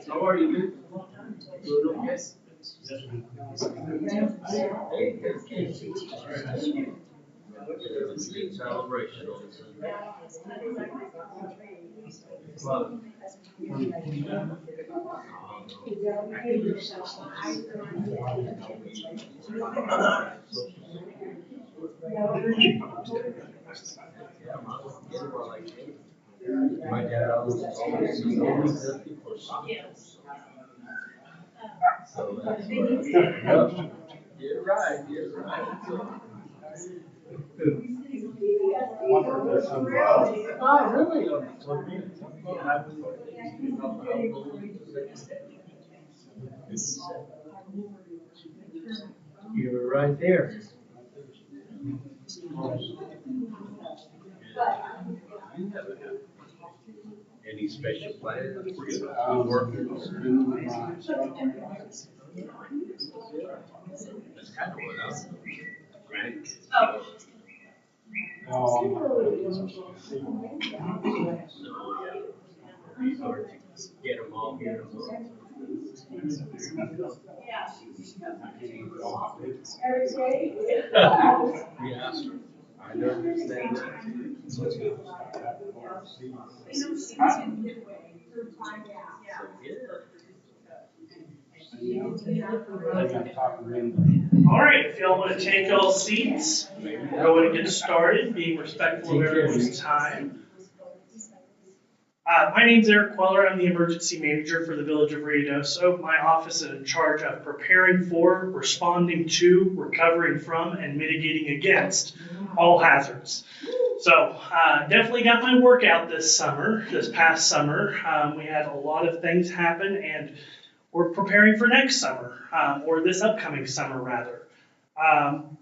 How are you? Celebration. My dad always told me he's only healthy for seniors. So that's right. You're right. You're right. Oh, really? You were right there. Any special plans for you? Workers? That's kind of what else. Right? Hard to get them all here. Yeah, I don't understand that. All right, if y'all want to take y'all seats, go ahead and get started, being respectful of everyone's time. My name's Eric Queller. I'm the emergency manager for the Village of Ruidoso. My office is in charge of preparing for, responding to, recovering from, and mitigating against all hazards. So definitely got my workout this past summer. We had a lot of things happen, and we're preparing for next summer, or this upcoming summer rather.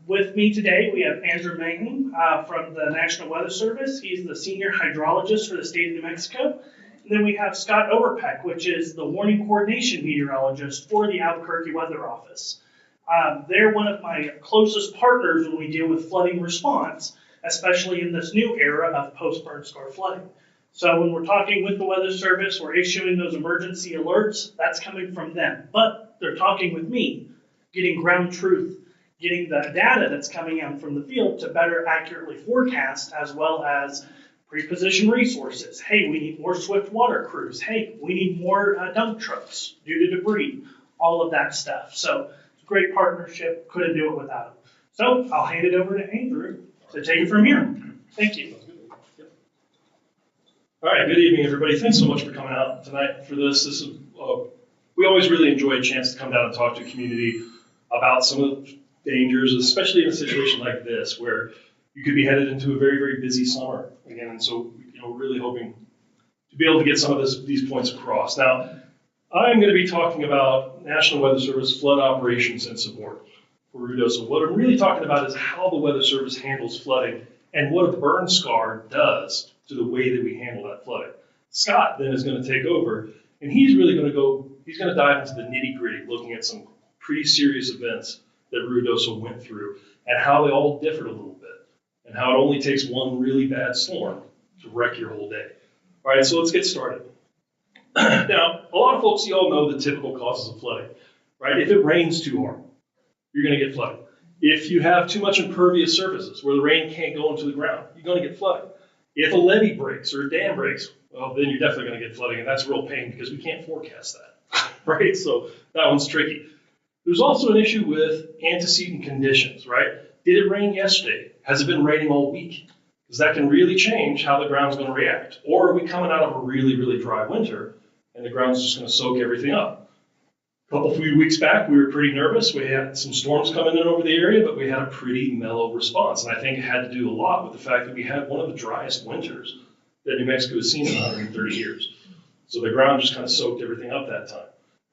With me today, we have Andrew Mayton from the National Weather Service. He's the senior hydrologist for the state of New Mexico. And then we have Scott Overpeck, which is the warning coordination meteorologist for the Albuquerque Weather Office. They're one of my closest partners when we deal with flooding response, especially in this new era of post-burn scar flooding. So when we're talking with the Weather Service, we're issuing those emergency alerts, that's coming from them. But They're talking with me, getting ground truth, getting the data that's coming in from the field to better accurately forecast, as well as pre-position resources. Hey, we need more swift water crews. Hey, we need more dump trucks due to debris, all of that stuff. So it's a great partnership, couldn't do it without them. So I'll hand it over to Andrew to take it from here. Thank you. All right, good evening, everybody. Thanks so much for coming out tonight for this. We always really enjoy a chance to come down and talk to the community about some of the dangers, especially in a situation like this, where you could be headed into a very, very busy summer again. And so, really hoping to be able to get some of these points across. Now, I'm going to be talking about National Weather Service flood operations and support for Ruidoso. What I'm really talking about is how the Weather Service handles flooding and what a burn scar does to the way that we handle that flooding. Scott then is going to take over, and he's really going to dive into the nitty gritty, looking at some pretty serious events that Ruidoso went through and how they all differed a little bit and how it only takes one really bad storm to wreck your whole day. All right, so let's get started. Now, a lot of folks, you all know the typical causes of flooding, right? If it rains too hard, you're going to get flooding. If you have too much impervious surfaces where the rain can't go into the ground, you're going to get flooding. If a levee breaks or a dam breaks, well, then you're definitely going to get flooding, and that's a real pain because we can't forecast that, right? So that one's tricky. There's also an issue with antecedent conditions, right? Did it rain yesterday? Has it been raining all week? Because that can really change how the ground's going to react. Or are we coming out of a really, really dry winter, and the ground's just going to soak everything up? A few weeks back, we were pretty nervous. We had some storms coming in over the area, but we had a pretty mellow response. And I think it had to do a lot with the fact that we had one of the driest winters that New Mexico has seen in 130 years. So the ground just kind of soaked everything up that time.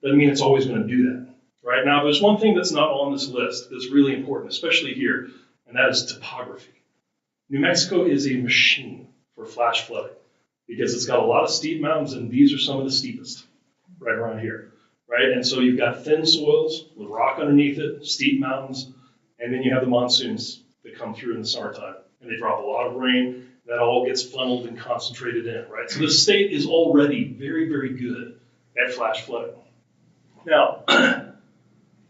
Doesn't mean it's always going to do that. Right now, there's one thing that's not on this list that's really important, especially here, and that is topography. New Mexico is a machine for flash flooding because it's got a lot of steep mountains, and these are some of the steepest right around here. Right, and so you've got thin soils with rock underneath it, steep mountains, and then you have the monsoons that come through in the summertime, and they drop a lot of rain. That all gets funneled and concentrated in, right? So the state is already very, very good at flash flooding. Now,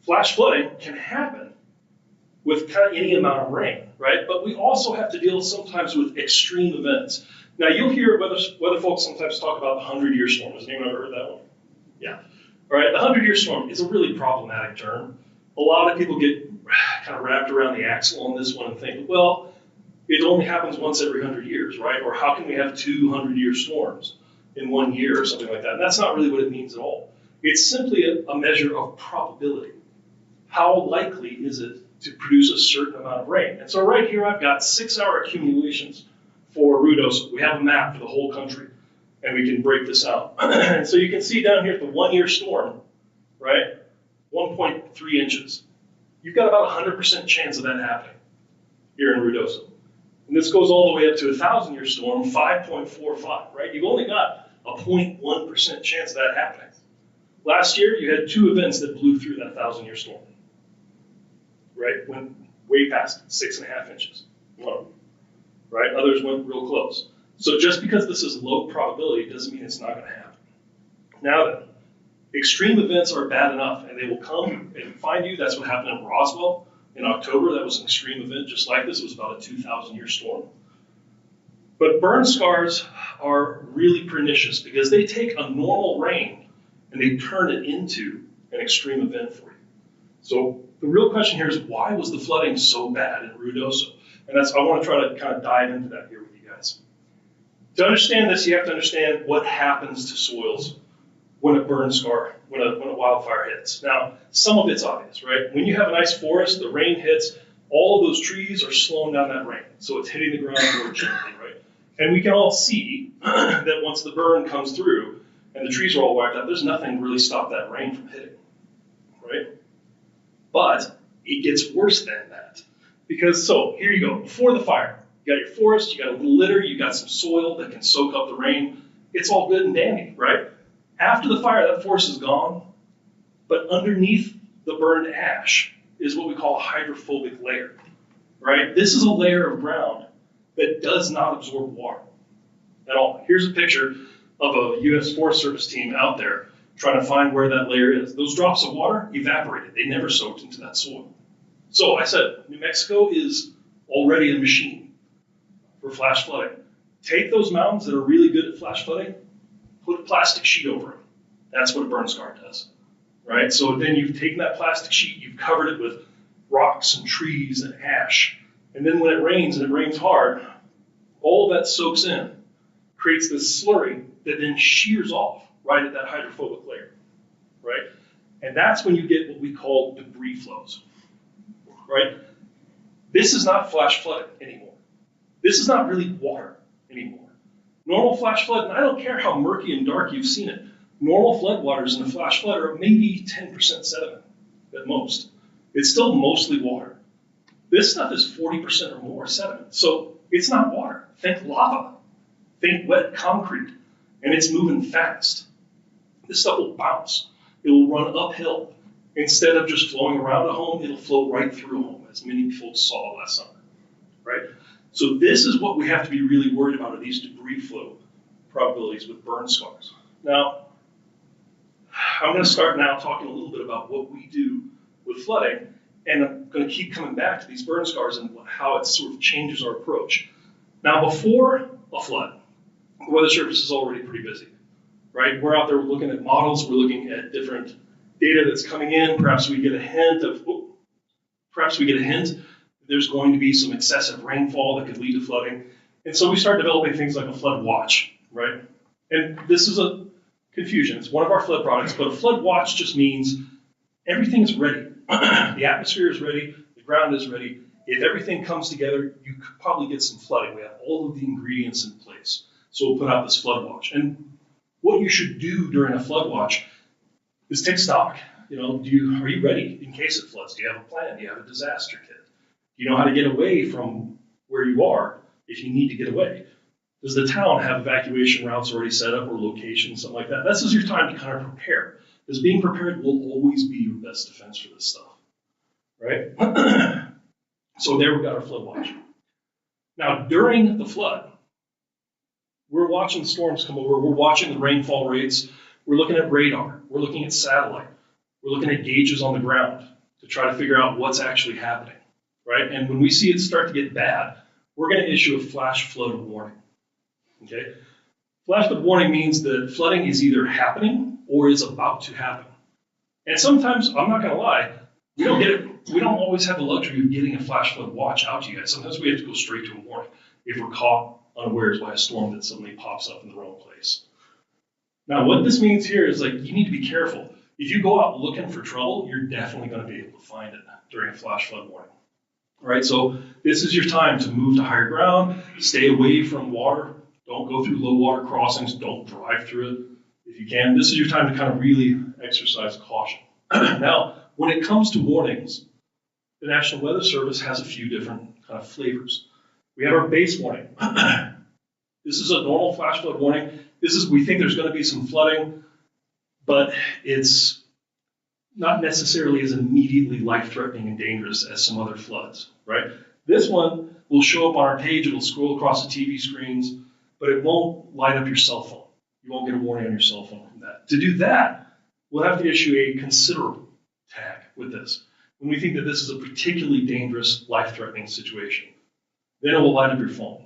flash flooding can happen with kind of any amount of rain, right? But we also have to deal sometimes with extreme events. Now, you'll hear weather folks sometimes talk about the 100-year storm. Has anyone ever heard that one? Yeah. All right, the 100-year storm is a really problematic term. A lot of people get kind of wrapped around the axle on this one and think, well, it only happens once every 100 years, right? Or how can we have 2 100-year storms in 1 year or something like that? And that's not really what it means at all. It's simply a measure of probability. How likely is it to produce a certain amount of rain? And so right here, I've got 6-hour accumulations for Ruidoso. We have a map for the whole country, and we can break this out. And so you can see down here, the 1-year storm, right? 1.3 inches. You've got about a 100% chance of that happening here in Ruidoso. And this goes all the way up to a 1,000-year storm, 5.45, right? You've only got a 0.1% chance of that happening. Last year, you had 2 events that blew through that 1,000-year storm, right? Went way past 6.5 inches, one of them, right? Others went real close. So just because this is low probability doesn't mean it's not going to happen. Now then, extreme events are bad enough, and they will come and find you. That's what happened in Roswell in October. That was an extreme event just like this. It was about a 2,000-year storm. But burn scars are really pernicious because they take a normal rain and they turn it into an extreme event for you. So the real question here is, why was the flooding so bad in Ruidoso? And I want to try to kind of dive into that here with you guys. To understand this, you have to understand what happens to soils when a burn scar, when a wildfire hits. Now, some of it's obvious, right? When you have a nice forest, the rain hits, all of those trees are slowing down that rain. So it's hitting the ground more gently, right? And we can all see that once the burn comes through and the trees are all wiped out, there's nothing to really stop that rain from hitting, right? But it gets worse than that. Because, so here you go, before the fire, you got your forest, you got a little litter, you got some soil that can soak up the rain. It's all good and dandy, right? After the fire, that forest is gone, but underneath the burned ash is what we call a hydrophobic layer, right? This is a layer of ground that does not absorb water at all. Here's a picture of a U.S. Forest Service team out there trying to find where that layer is. Those drops of water evaporated. They never soaked into that soil. So I said, New Mexico is already a machine for flash flooding. Take those mountains that are really good at flash flooding, put a plastic sheet over them. That's what a burn scar does, right? So then you've taken that plastic sheet, you've covered it with rocks and trees and ash. And then when it rains, and it rains hard, all that soaks in, creates this slurry that then shears off right at that hydrophobic layer, right? And that's when you get what we call debris flows, right? This is not flash flooding anymore. This is not really water anymore. Normal flash flood, and I don't care how murky and dark you've seen it, normal floodwaters in a flash flood are maybe 10% sediment at most. It's still mostly water. This stuff is 40% or more sediment. So it's not water. Think lava. Think wet concrete. And it's moving fast. This stuff will bounce. It will run uphill. Instead of just flowing around a home, it'll flow right through a home, as many folks saw last summer, right? So this is what we have to be really worried about, are these debris flow probabilities with burn scars. Now, I'm going to start now talking a little bit about what we do with flooding, and I'm going to keep coming back to these burn scars and how it sort of changes our approach. Now, before a flood, the Weather Service is already pretty busy, right? We're out there looking at models, we're looking at different data that's coming in. Perhaps we get a hint there's going to be some excessive rainfall that could lead to flooding. And so we start developing things like a flood watch, right? And this is a confusion. It's one of our flood products, but a flood watch just means everything is ready. The atmosphere is ready, the ground is ready. If everything comes together, you could probably get some flooding. We have all of the ingredients in place. So we'll put out this flood watch. And what you should do during a flood watch is take stock. You know, are you ready in case it floods? Do you have a plan? Do you have a disaster kit? Do you know how to get away from where you are if you need to get away? Does the town have evacuation routes already set up or locations, something like that? This is your time to kind of prepare, because being prepared will always be your best defense for this stuff, right? So there we got our flood watch. Now, during the flood, we're watching the storms come over. We're watching the rainfall rates. We're looking at radar. We're looking at satellite. We're looking at gauges on the ground to try to figure out what's actually happening, right? And when we see it start to get bad, we're going to issue a flash flood warning, okay? Flash flood warning means that flooding is either happening or is about to happen. And sometimes, I'm not going to lie, we don't always have the luxury of getting a flash flood watch out to you guys. Sometimes we have to go straight to a warning if we're caught unawares by a storm that suddenly pops up in the wrong place. Now, what this means here is, like, you need to be careful. If you go out looking for trouble, you're definitely going to be able to find it during a flash flood warning. All right, so this is your time to move to higher ground, stay away from water, don't go through low water crossings, don't drive through it if you can. This is your time to kind of really exercise caution. Now, when it comes to warnings, the National Weather Service has a few different kind of flavors. We have our base warning. This is a normal flash flood warning. We think there's going to be some flooding, but it's not necessarily as immediately life-threatening and dangerous as some other floods, right? This one will show up on our page. It'll scroll across the TV screens, but it won't light up your cell phone. You won't get a warning on your cell phone from that. To do that, we'll have to issue a considerable tag with this when we think that this is a particularly dangerous, life-threatening situation. Then it will light up your phone.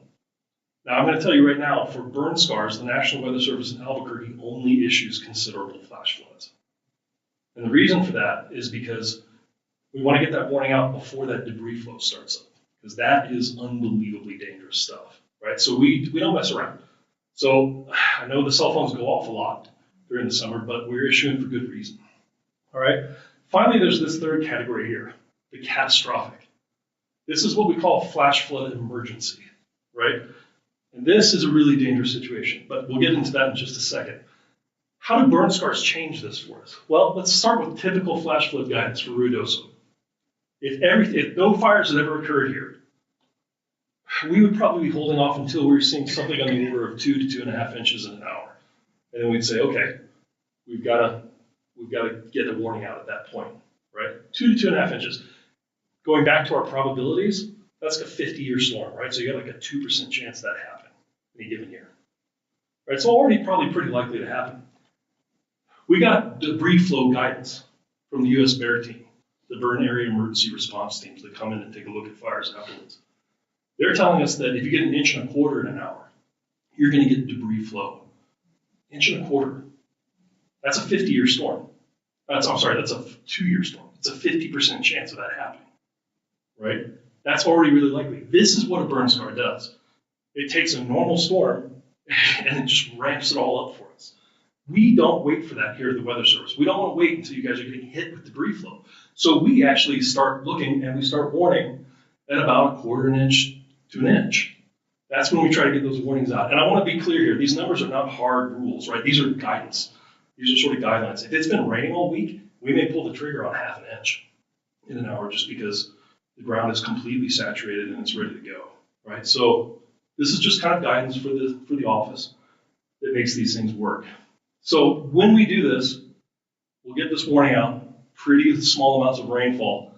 Now, I'm going to tell you right now, for burn scars, the National Weather Service in Albuquerque only issues considerable flash floods. And the reason for that is because we want to get that warning out before that debris flow starts up, because that is unbelievably dangerous stuff, right? So we don't mess around. So I know the cell phones go off a lot during the summer, but we're issuing for good reason, all right? Finally, there's this third category here, the catastrophic. This is what we call flash flood emergency, right? And this is a really dangerous situation, but we'll get into that in just a second. How do burn scars change this for us? Well, let's start with typical flash flood guidance for Ruidoso. If no fires had ever occurred here, we would probably be holding off until we were seeing something on the order of 2 to 2.5 inches in an hour. And then we'd say, okay, we've got to get a warning out at that point, right? 2 to 2.5 inches. Going back to our probabilities, that's like a 50-year storm, right? So you got like a 2% chance that happening in a given year, right? So already probably pretty likely to happen. We got debris flow guidance from the U.S. Bear Team, the burn area emergency response teams that come in and take a look at fires afterwards. They're telling us that if you get 1.25 inches in an hour, you're going to get debris flow. 1.25 inches. That's a 50-year storm. That's a 2-year storm. It's a 50% chance of that happening, right? That's already really likely. This is what a burn scar does. It takes a normal storm and it just ramps it all up for us. We don't wait for that here at the Weather Service. We don't want to wait until you guys are getting hit with debris flow. So we actually start looking and we start warning at about 1/4 inch to 1 inch. That's when we try to get those warnings out. And I want to be clear here, these numbers are not hard rules, right? These are guidance. These are sort of guidelines. If it's been raining all week, we may pull the trigger on 1/2 inch in an hour just because the ground is completely saturated and it's ready to go, right? So this is just kind of guidance for the office that makes these things work. So when we do this, we'll get this warning out, pretty small amounts of rainfall,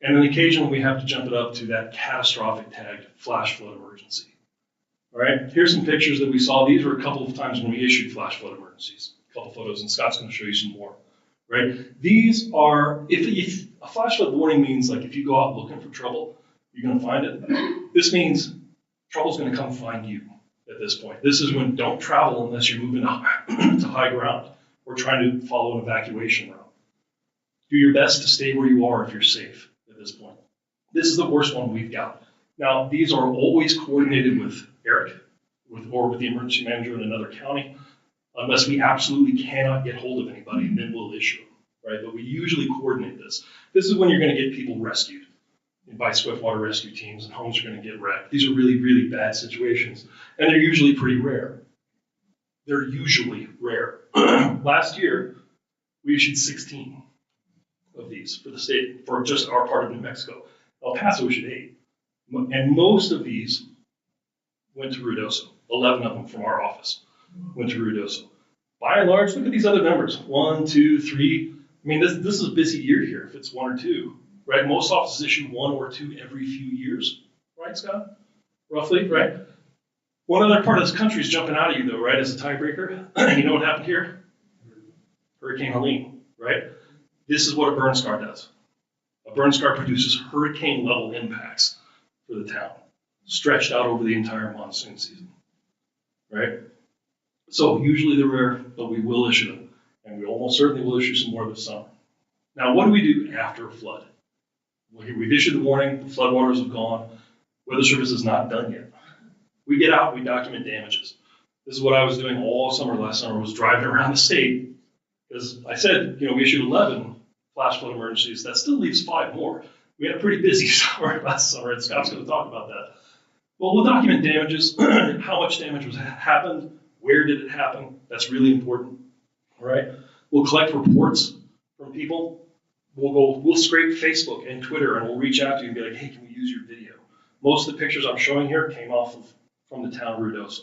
and then occasionally we have to jump it up to that catastrophic tagged flash flood emergency. All right, here's some pictures that we saw. These were a couple of times when we issued flash flood emergencies. A couple photos, and Scott's going to show you some more. Right? These are, if a flash flood warning means like if you go out looking for trouble, you're going to find it. This means trouble's going to come find you at this point. This is when don't travel unless you're moving to high ground or trying to follow an evacuation route. Do your best to stay where you are if you're safe at this point. This is the worst one we've got. Now, these are always coordinated with Eric or with the emergency manager in another county. Unless we absolutely cannot get hold of anybody, and then we'll issue them, right? But we usually coordinate this. This is when you're going to get people rescued by swiftwater rescue teams, and homes are going to get wrecked. These are really, really bad situations, and they're usually pretty rare. They're usually rare. Last year, we issued 16 of these for the state, for just our part of New Mexico. El Paso issued 8, and most of these went to Ruidoso. 11 of them from our office went to Ruidoso. By and large, look at these other numbers. 1, 2, 3. I mean, this is a busy year here if it's 1 or 2, right? Most offices issue 1 or 2 every few years, right, Scott? Roughly, right? One other part of this country is jumping out at you, though, right, as a tiebreaker. You know what happened here? Hurricane Helene, right? This is what a burn scar does. A burn scar produces hurricane-level impacts for the town, stretched out over the entire monsoon season, right? So usually they're rare, but we will issue them. And we almost certainly will issue some more this summer. Now, what do we do after a flood? Well, we've issued the warning, the floodwaters have gone, Weather Service is not done yet. We get out, we document damages. This is what I was doing all summer last summer, was driving around the state. Because I said, we issued 11 flash flood emergencies. That still leaves 5 more. We had a pretty busy summer last summer, and Scott's going to talk about that. Well, we'll document damages, how much damage was happened, where did it happen? That's really important, all right? We'll collect reports from people. We'll scrape Facebook and Twitter, and we'll reach out to you and be like, hey, can we use your video? Most of the pictures I'm showing here came from the town of Ruidoso,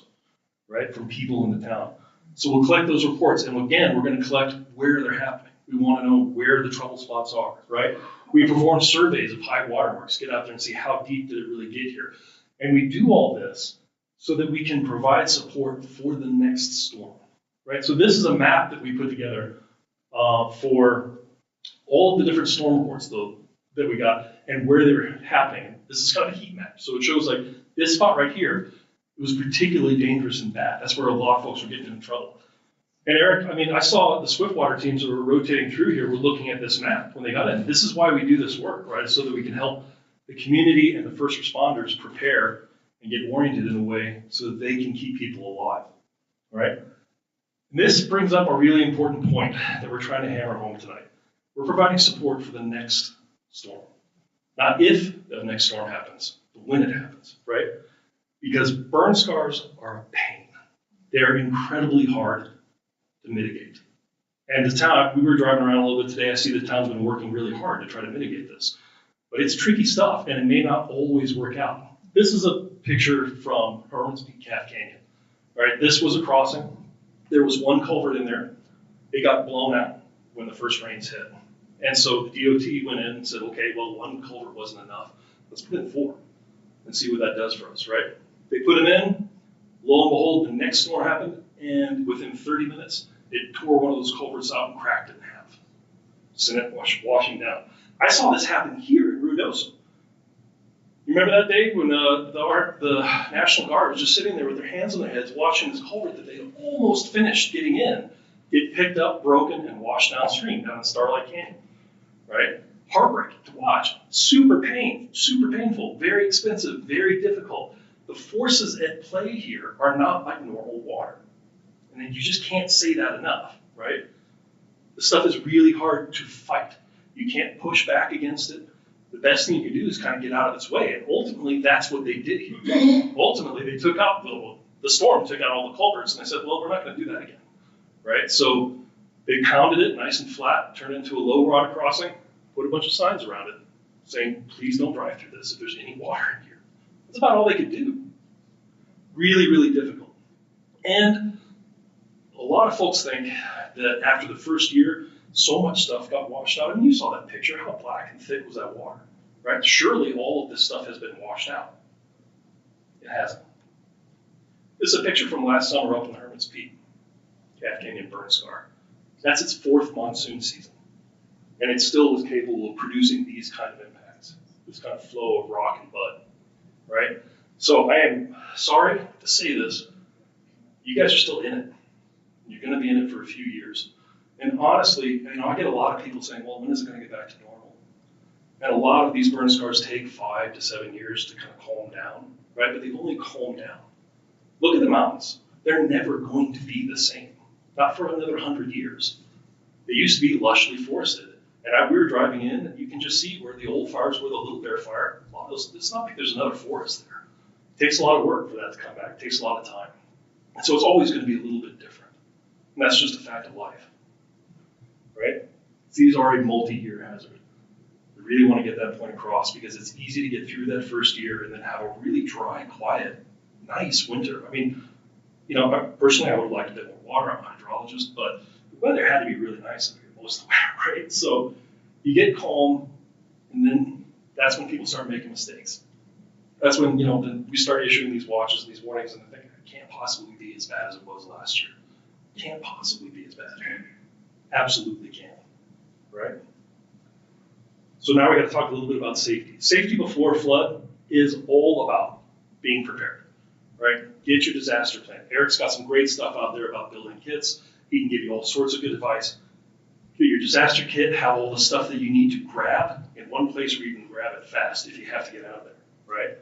right? From people in the town. So we'll collect those reports, and again, we're going to collect where they're happening. We want to know where the trouble spots are, right? We perform surveys of high water marks, get out there and see how deep did it really get here. And we do all this so that we can provide support for the next storm, right? So this is a map that we put together for all of the different storm reports that we got and where they were happening. This is kind of a heat map. So it shows like this spot right here, it was particularly dangerous and bad. That's where a lot of folks were getting in trouble. And Eric, I saw the swiftwater teams that were rotating through here were looking at this map when they got in. This is why we do this work, right? So that we can help the community and the first responders prepare and get oriented in a way so that they can keep people alive, right? And this brings up a really important point that we're trying to hammer home tonight. We're providing support for the next storm. Not if the next storm happens, but when it happens, right? Because burn scars are a pain. They're incredibly hard to mitigate. And the town, we were driving around a little bit today, I see the town's been working really hard to try to mitigate this. But it's tricky stuff, and it may not always work out. This is a picture from Herman's Peak Calf Canyon. All right, this was a crossing. There was one culvert in there. It got blown out when the first rains hit. And so the DOT went in and said, okay, well, one culvert wasn't enough. Let's put in 4 and see what that does for us, right? They put them in. Lo and behold, the next storm happened, and within 30 minutes, It tore one of those culverts out and cracked it in half. Sent it washing down. I saw this happen here in Ruidoso. You remember that day when the National Guard was just sitting there with their hands on their heads watching this culvert that they had almost finished getting in get picked up, broken, and washed downstream down in Starlight Canyon, right? Heartbreaking to watch. Super painful, very expensive, very difficult. The forces at play here are not like normal water. And you just can't say that enough, right? The stuff is really hard to fight. You can't push back against it. The best thing you can do is kind of get out of its way. And ultimately, that's what they did here. Ultimately, they took out, the storm took out all the culverts, and they said, well, we're not going to do that again, right? So they pounded it nice and flat, turned it into a low rod crossing, put a bunch of signs around it saying, please don't drive through this if there's any water in here. That's about all they could do. Really, really difficult. And a lot of folks think that after the first year, so much stuff got washed out. I mean, you saw that picture. How black and thick was that water, right? Surely all of this stuff has been washed out. It hasn't. This is a picture from last summer up in the Hermit's Peak, Calf Canyon burn scar. That's its 4th monsoon season. And it still was capable of producing these kind of impacts, this kind of flow of rock and mud, right? So I am sorry to say this. You guys are still in it. You're going to be in it for a few years. And honestly, I get a lot of people saying, well, when is it going to get back to normal? And a lot of these burn scars take 5 to 7 years to kind of calm down, right? But they only calm down. Look at the mountains. They're never going to be the same, not for another 100 years. They used to be lushly forested. And we were driving in, and you can just see where the old fires were, the Little Bear Fire. It's not like there's another forest there. It takes a lot of work for that to come back. It takes a lot of time. And so it's always going to be a little bit different. And that's just a fact of life. Right? These are a multi-year hazard. We really want to get that point across because it's easy to get through that first year and then have a really dry, quiet, nice winter. I mean, personally, I would have liked a bit more water. I'm a hydrologist, but the weather had to be really nice most of the winter, right? So you get calm, and then that's when people start making mistakes. That's when, then we start issuing these watches and these warnings, and I think it can't possibly be as bad as it was last year. It can't possibly be as bad. Absolutely can, right? So now we got to talk a little bit about safety. Safety before flood is all about being prepared, right? Get your disaster plan. Eric's got some great stuff out there about building kits. He can give you all sorts of good advice. Get your disaster kit, have all the stuff that you need to grab in one place where you can grab it fast if you have to get out of there, right?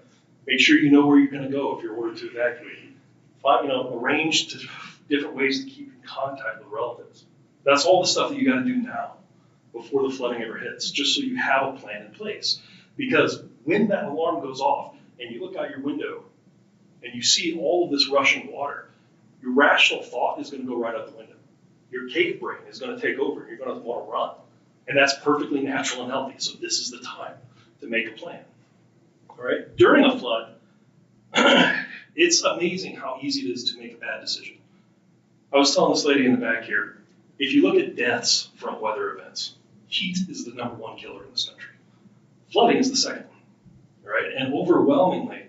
Make sure you know where you're going to go if you're ordered to evacuate. Arrange different ways to keep in contact with relatives. That's all the stuff that you got to do now before the flooding ever hits, just so you have a plan in place. Because when that alarm goes off and you look out your window and you see all of this rushing water, your rational thought is going to go right out the window. Your cave brain is going to take over. You're going to want to run. And that's perfectly natural and healthy. So this is the time to make a plan. All right? During a flood, it's amazing how easy it is to make a bad decision. I was telling this lady in the back here, if you look at deaths from weather events, heat is the #1 killer in this country. Flooding is the second one, right? And overwhelmingly,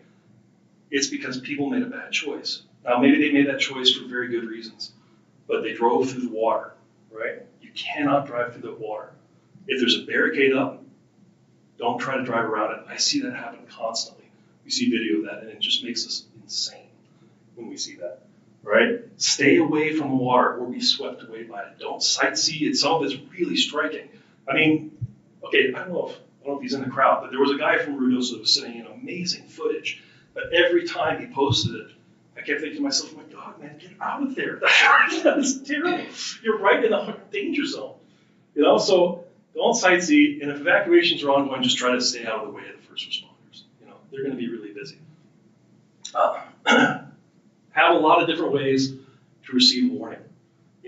it's because people made a bad choice. Now, maybe they made that choice for very good reasons, but they drove through the water, right? You cannot drive through the water. If there's a barricade up, don't try to drive around it. I see that happen constantly. We see video of that, and it just makes us insane when we see that. Right? Stay away from the water or be swept away by it. Don't sightsee. Some of it's really striking. I mean, okay, I don't know if he's in the crowd, but there was a guy from Ruidoso that was sending in amazing footage. But every time he posted it, I kept thinking to myself, oh my God, man, get out of there. That's terrible. You're right in the danger zone. So don't sightsee. And if evacuations are ongoing, just try to stay out of the way of the first responders. They're going to be really busy. Have a lot of different ways to receive a warning.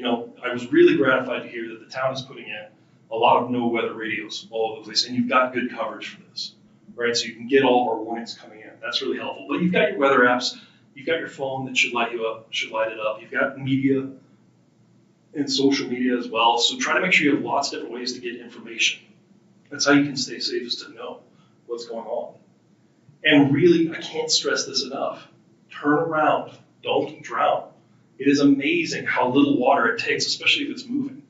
I was really gratified to hear that the town is putting in a lot of no weather radios all over the place, and you've got good coverage for this, right? So you can get all of our warnings coming in. That's really helpful. But you've got your weather apps, you've got your phone that should light it up. You've got media and social media as well. So try to make sure you have lots of different ways to get information. That's how you can stay safe, is to know what's going on. And really, I can't stress this enough. Turn around. Don't drown. It is amazing how little water it takes, especially if it's moving,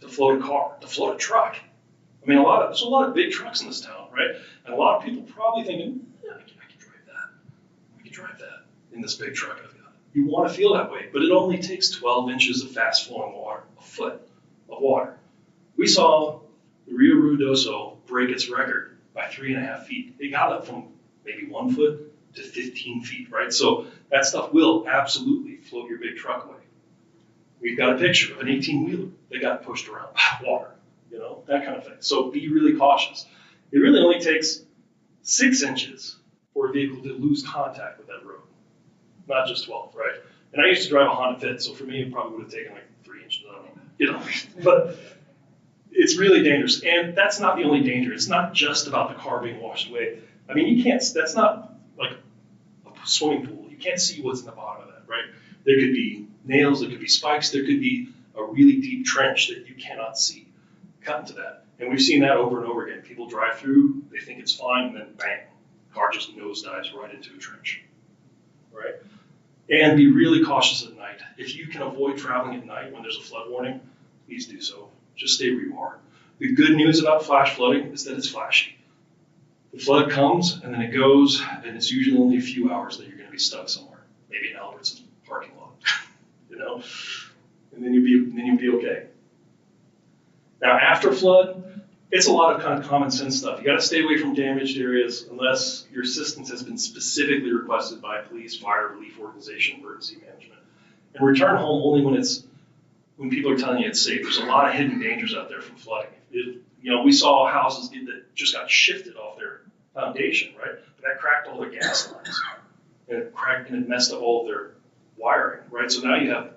to float a car, to float a truck. I mean, there's a lot of big trucks in this town, right? And a lot of people probably thinking, yeah, I can drive that. I can drive that in this big truck I've got. You want to feel that way, but it only takes 12 inches of fast flowing water, a foot of water. We saw the Rio Ruidoso break its record by 3.5 feet. It got up from maybe 1 foot to 15 feet, right? So that stuff will absolutely float your big truck away. We've got a picture of an 18-wheeler that got pushed around by water, that kind of thing. So be really cautious. It really only takes 6 inches for a vehicle to lose contact with that road, not just 12, right? And I used to drive a Honda Fit, so for me, it probably would have taken like 3 inches, but it's really dangerous. And that's not the only danger. It's not just about the car being washed away. I mean, that's not like a swimming pool. You can't see what's in the bottom of that, right? There could be nails, there could be spikes, there could be a really deep trench that you cannot see cut into that. And we've seen that over and over again. People drive through, they think it's fine, and then bang, car just nosedives right into a trench, right? And be really cautious at night. If you can avoid traveling at night when there's a flood warning, please do so. Just stay where you are. The good news about flash flooding is that it's flashy. The flood comes and then it goes, and it's usually only a few hours that you're going to be stuck somewhere, maybe in Albertson's parking lot, and then you'll be okay. Now, after flood, it's a lot of kind of common sense stuff. You got to stay away from damaged areas unless your assistance has been specifically requested by a police, fire, relief organization, emergency management. And return home only when people are telling you it's safe. There's a lot of hidden dangers out there from flooding. We saw houses that just got shifted off their foundation, right? But that cracked all their gas lines, and it messed up all of their wiring, right? So now you have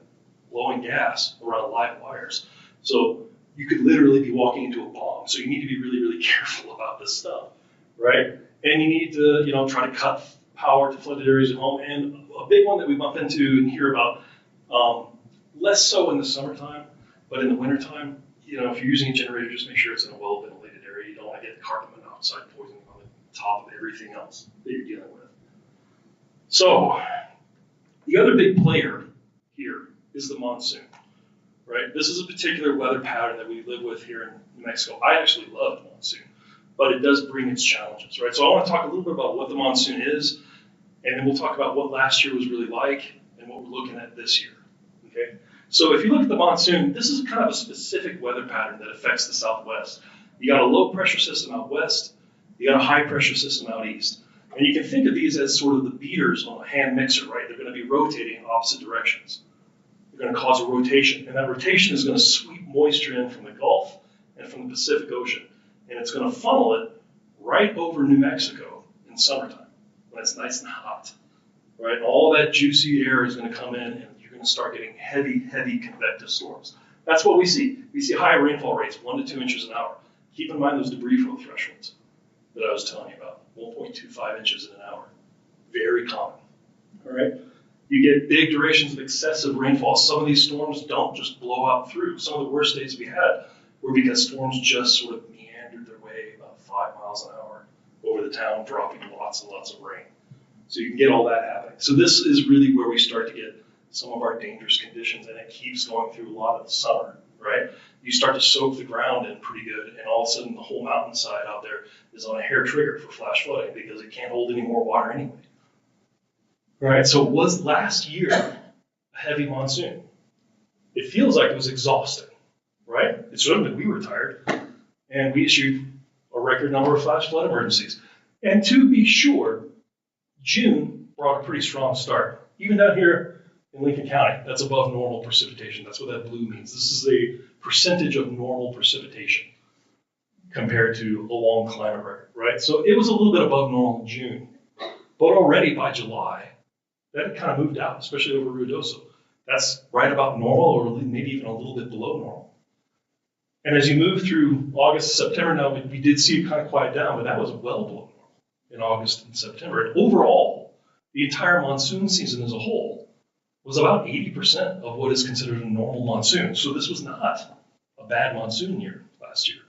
blowing gas around live wires. So you could literally be walking into a bomb. So you need to be really, really careful about this stuff, right? And you need to, try to cut power to flooded areas at home. And a big one that we bump into and hear about, less so in the summertime, but in the wintertime, if you're using a generator, just make sure it's in a well-ventilated area. You don't want to get carbon monoxide poisoning on the top of everything else that you're dealing with. So the other big player here is the monsoon, right? This is a particular weather pattern that we live with here in New Mexico. I actually love the monsoon, but it does bring its challenges, right? So I want to talk a little bit about what the monsoon is, and then we'll talk about what last year was really like and what we're looking at this year, okay? So if you look at the monsoon, this is kind of a specific weather pattern that affects the Southwest. You got a low pressure system out west, you got a high pressure system out east. And you can think of these as sort of the beaters on a hand mixer, right? They're going to be rotating in opposite directions. They're going to cause a rotation, and that rotation is going to sweep moisture in from the Gulf and from the Pacific Ocean, and it's going to funnel it right over New Mexico in summertime when it's nice and hot, right? All that juicy air is going to come in, and you're going to start getting heavy, heavy convective storms. That's what we see. We see high rainfall rates, 1 to 2 inches an hour. Keep in mind those debris flow thresholds that I was telling you about, 1.25 inches in an hour. Very common, all right? You get big durations of excessive rainfall. Some of these storms don't just blow out through. Some of the worst days we had were because storms just sort of meandered their way about 5 miles an hour over the town, dropping lots and lots of rain. So you can get all that happening. So this is really where we start to get some of our dangerous conditions, and it keeps going through a lot of the summer, right? You start to soak the ground in pretty good, and all of a sudden the whole mountainside out there is on a hair trigger for flash flooding because it can't hold any more water anyway. All right, so was last year a heavy monsoon? It feels like it was exhausting, right? It certainly, we were tired, and we issued a record number of flash flood emergencies. And to be sure, June brought a pretty strong start. Even down here in Lincoln County, that's above normal precipitation. That's what that blue means. This is the percentage of normal precipitation compared to a long climate record, right? So it was a little bit above normal in June, but already by July, that had kind of moved out, especially over Ruidoso. That's right about normal, or maybe even a little bit below normal. And as you move through August, September, now we did see it kind of quiet down, but that was well below normal in August and September. And overall, the entire monsoon season as a whole was about 80% of what is considered a normal monsoon. So this was not a bad monsoon year last year,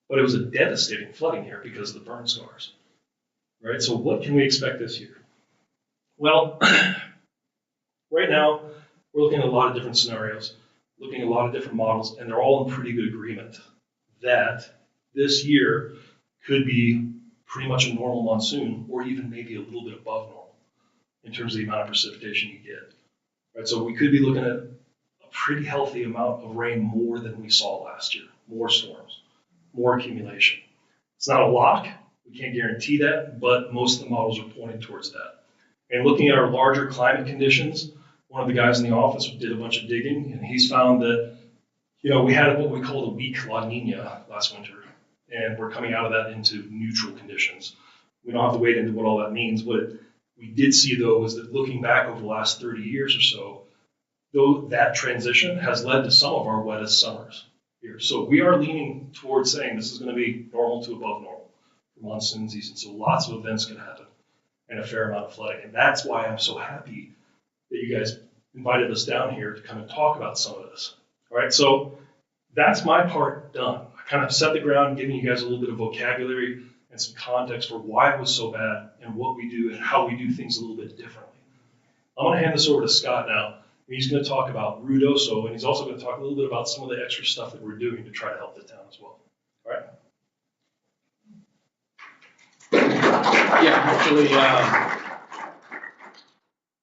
but it was a devastating flooding year because of the burn scars, right? So what can we expect this year? Well, right now, we're looking at a lot of different scenarios, looking at a lot of different models, and they're all in pretty good agreement that this year could be pretty much a normal monsoon, or even maybe a little bit above normal in terms of the amount of precipitation you get. Right, so we could be looking at a pretty healthy amount of rain more than we saw last year, more storms, more accumulation. It's not a lock, we can't guarantee that, but most of the models are pointing towards that. And looking at our larger climate conditions, one of the guys in the office did a bunch of digging, and he's found that, we had what we called a weak La Nina last winter, and we're coming out of that into neutral conditions. We don't have to wade into what all that means. What we did see, though, was that looking back over the last 30 years or so, though that transition has led to some of our wettest summers here. So we are leaning towards saying this is going to be normal to above normal for monsoon season. So lots of events could happen and a fair amount of flooding. And that's why I'm so happy that you guys invited us down here to kind of talk about some of this. All right, so that's my part done. I kind of set the ground, giving you guys a little bit of vocabulary and some context for why it was so bad and what we do and how we do things a little bit differently. I'm going to hand this over to Scott now. He's going to talk about Ruidoso, and he's also going to talk a little bit about some of the extra stuff that we're doing to try to help the town as well. All right? Yeah, actually, that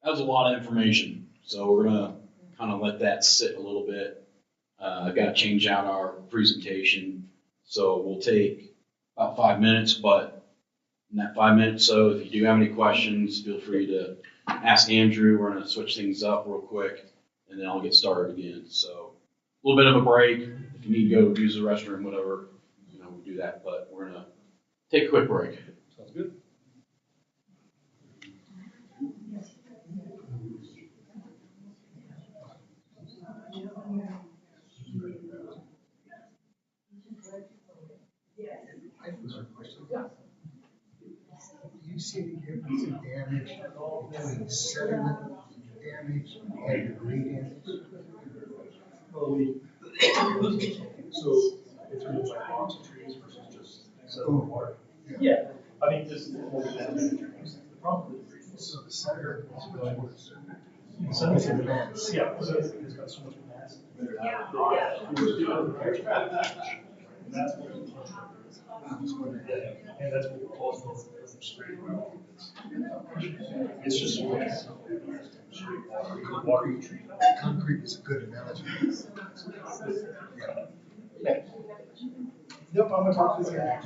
was a lot of information. So we're going to kind of let that sit a little bit. I've got to change out our presentation. So we'll take about 5 minutes, but in that 5 minutes, so if you do have any questions, feel free to ask Andrew. We're going to switch things up real quick, and then I'll get started again. So a little bit of a break. If you need to go use the restroom, whatever, we do that. But we're going to take a quick break. Sounds good. Do you see any difference in damage between sediment damage and debris damage? Well, so it's really like lots of trees versus just sediment water. Yeah, I mean, this is what we have. The problem with the trees. So the center is much worse. So It's in the mass. Yeah, because it's got so much mass. And that's what and that's what we call the straight well. It's just straight water. Concrete is a good analogy. Yeah. Nope, I'm gonna talk to the guy.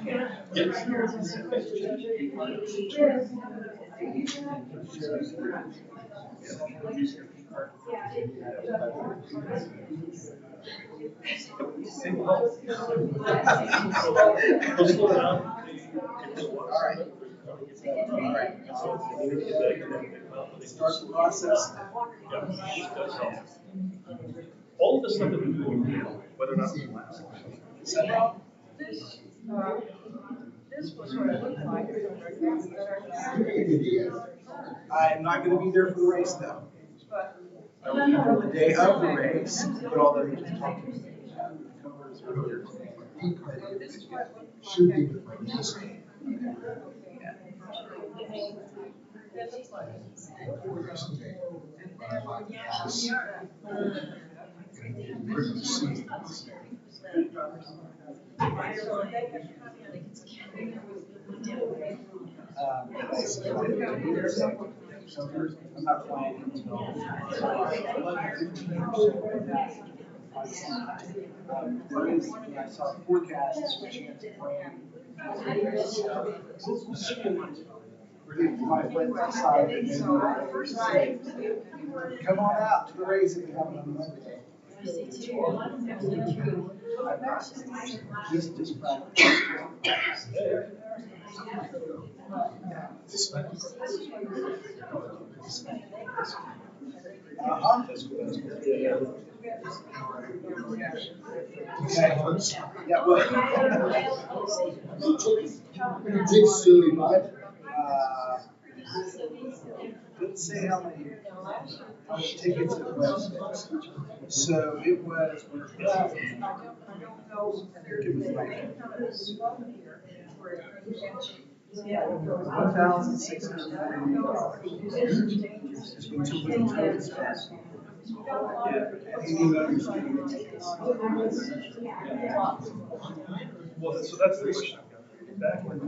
Start the process. All of the stuff that we do, whether or not it's last. This was what it looked like. I am not gonna be there for the race though. I will be there the day of the race, but all that we just talked about. Should be with my niece. I'm not flying until I saw the forecast switching it to rain. My friends decided, come on out to the race if you have it on Monday. Just practice. Yeah, Big silly butt. Didn't say how many tickets it was. So it was. $1,640. Well, so that's the question I've got. Back when,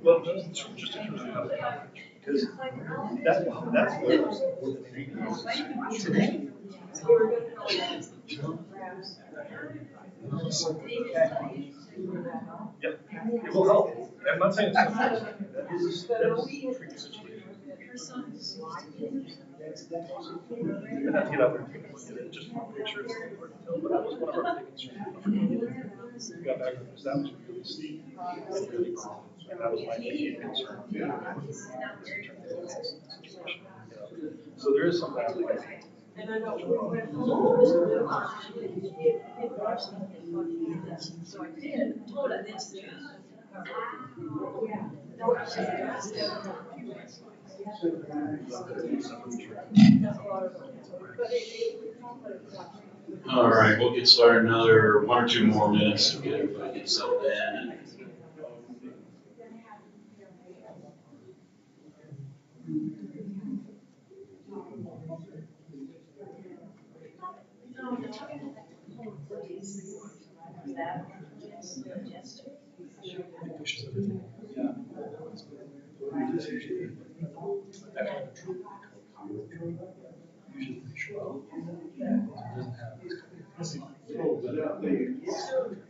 well, just in terms of how the coverage, because that's what. Today. Yep, it will help. I'm not saying it's not. That is a tricky situation. And not to get out there and take a look at it, just from pictures, it's hard to tell, but that was one of our big concerns. We got back there, because that was really steep and really wrong. And that was my immediate concern. So there is some of that. And I know. So I did, told it this. All right, we'll get started another 1 or 2 more minutes to get everybody get settled in. And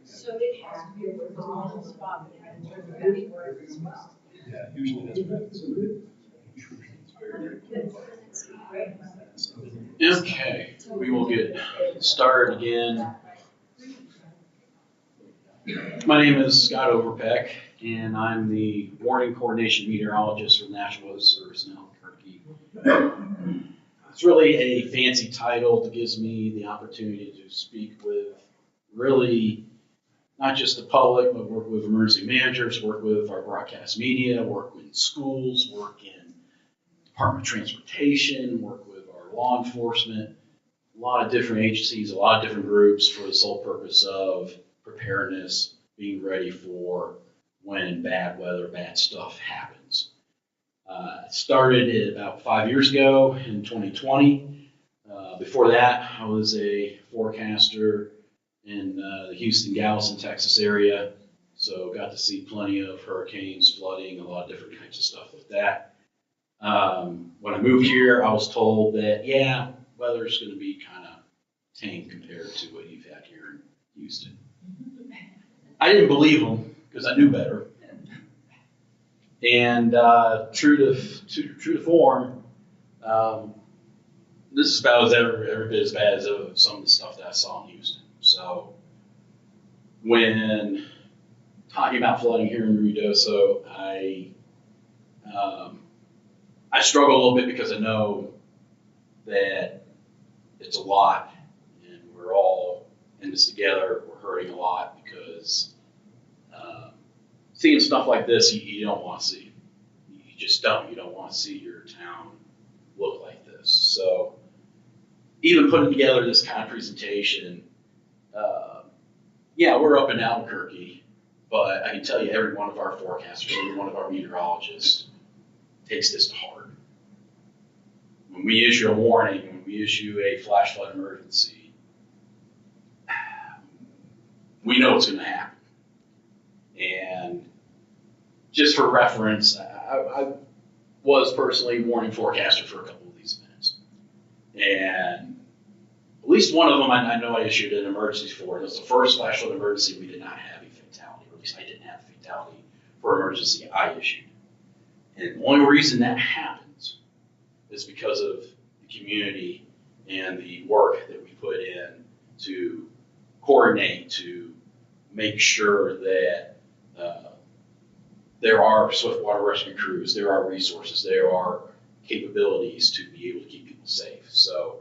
So it has to be a normal spot. Yeah, usually that's okay, we will get started again. My name is Scott Overpeck, and I'm the warning coordination meteorologist for the National Weather Service in Albuquerque. It's really a fancy title that gives me the opportunity to speak with really not just the public, but work with emergency managers, work with our broadcast media, work in schools, work in Department of Transportation, work with our law enforcement, a lot of different agencies, a lot of different groups for the sole purpose of preparedness, being ready for when bad weather, bad stuff happens. It started about 5 years ago in 2020. Before that, I was a forecaster in the Houston, Galveston, Texas area. So got to see plenty of hurricanes, flooding, a lot of different kinds of stuff with that. When I moved here, I was told that, yeah, weather's going to be kind of tame compared to what you've had here in Houston. I didn't believe them because I knew better. And true to form, this is about every bit as bad as some of the stuff that I saw in Houston. So when talking about flooding here in Ruidoso, I struggle a little bit because I know that it's a lot, and we're all in this together. We're hurting a lot because seeing stuff like this, you don't want to see. You just don't. You don't want to see your town look like this. So even putting together this kind of presentation, yeah, we're up in Albuquerque, but I can tell you every one of our forecasters, every one of our meteorologists takes this to heart. When we issue a warning, when we issue a flash flood emergency, we know it's going to happen. And just for reference, I was personally a warning forecaster for a couple of these events. And at least one of them I know I issued an emergency for. It was the first flash flood emergency we did not have a fatality, or at least I didn't have a fatality for emergency I issued. And the only reason that happens is because of the community and the work that we put in to coordinate, to make sure that there are swift water rescue crews, there are resources, there are capabilities to be able to keep people safe. So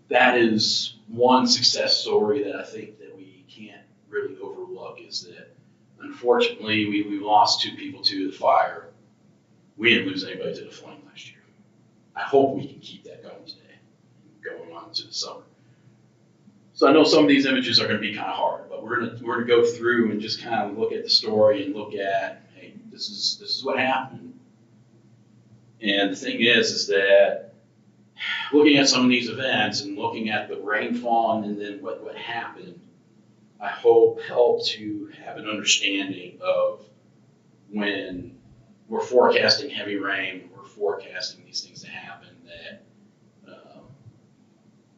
that is one success story that I think that we can't really overlook, is that unfortunately we lost 2 people to the fire. We didn't lose anybody to the flame last year. I hope we can keep that going today, going on to the summer. So I know some of these images are going to be kind of hard, but we're gonna go through and just kind of look at the story and look at, hey, this is what happened. And the thing is that looking at some of these events and looking at the rainfall and then what happened, I hope helped to have an understanding of when we're forecasting heavy rain, we're forecasting these things to happen, that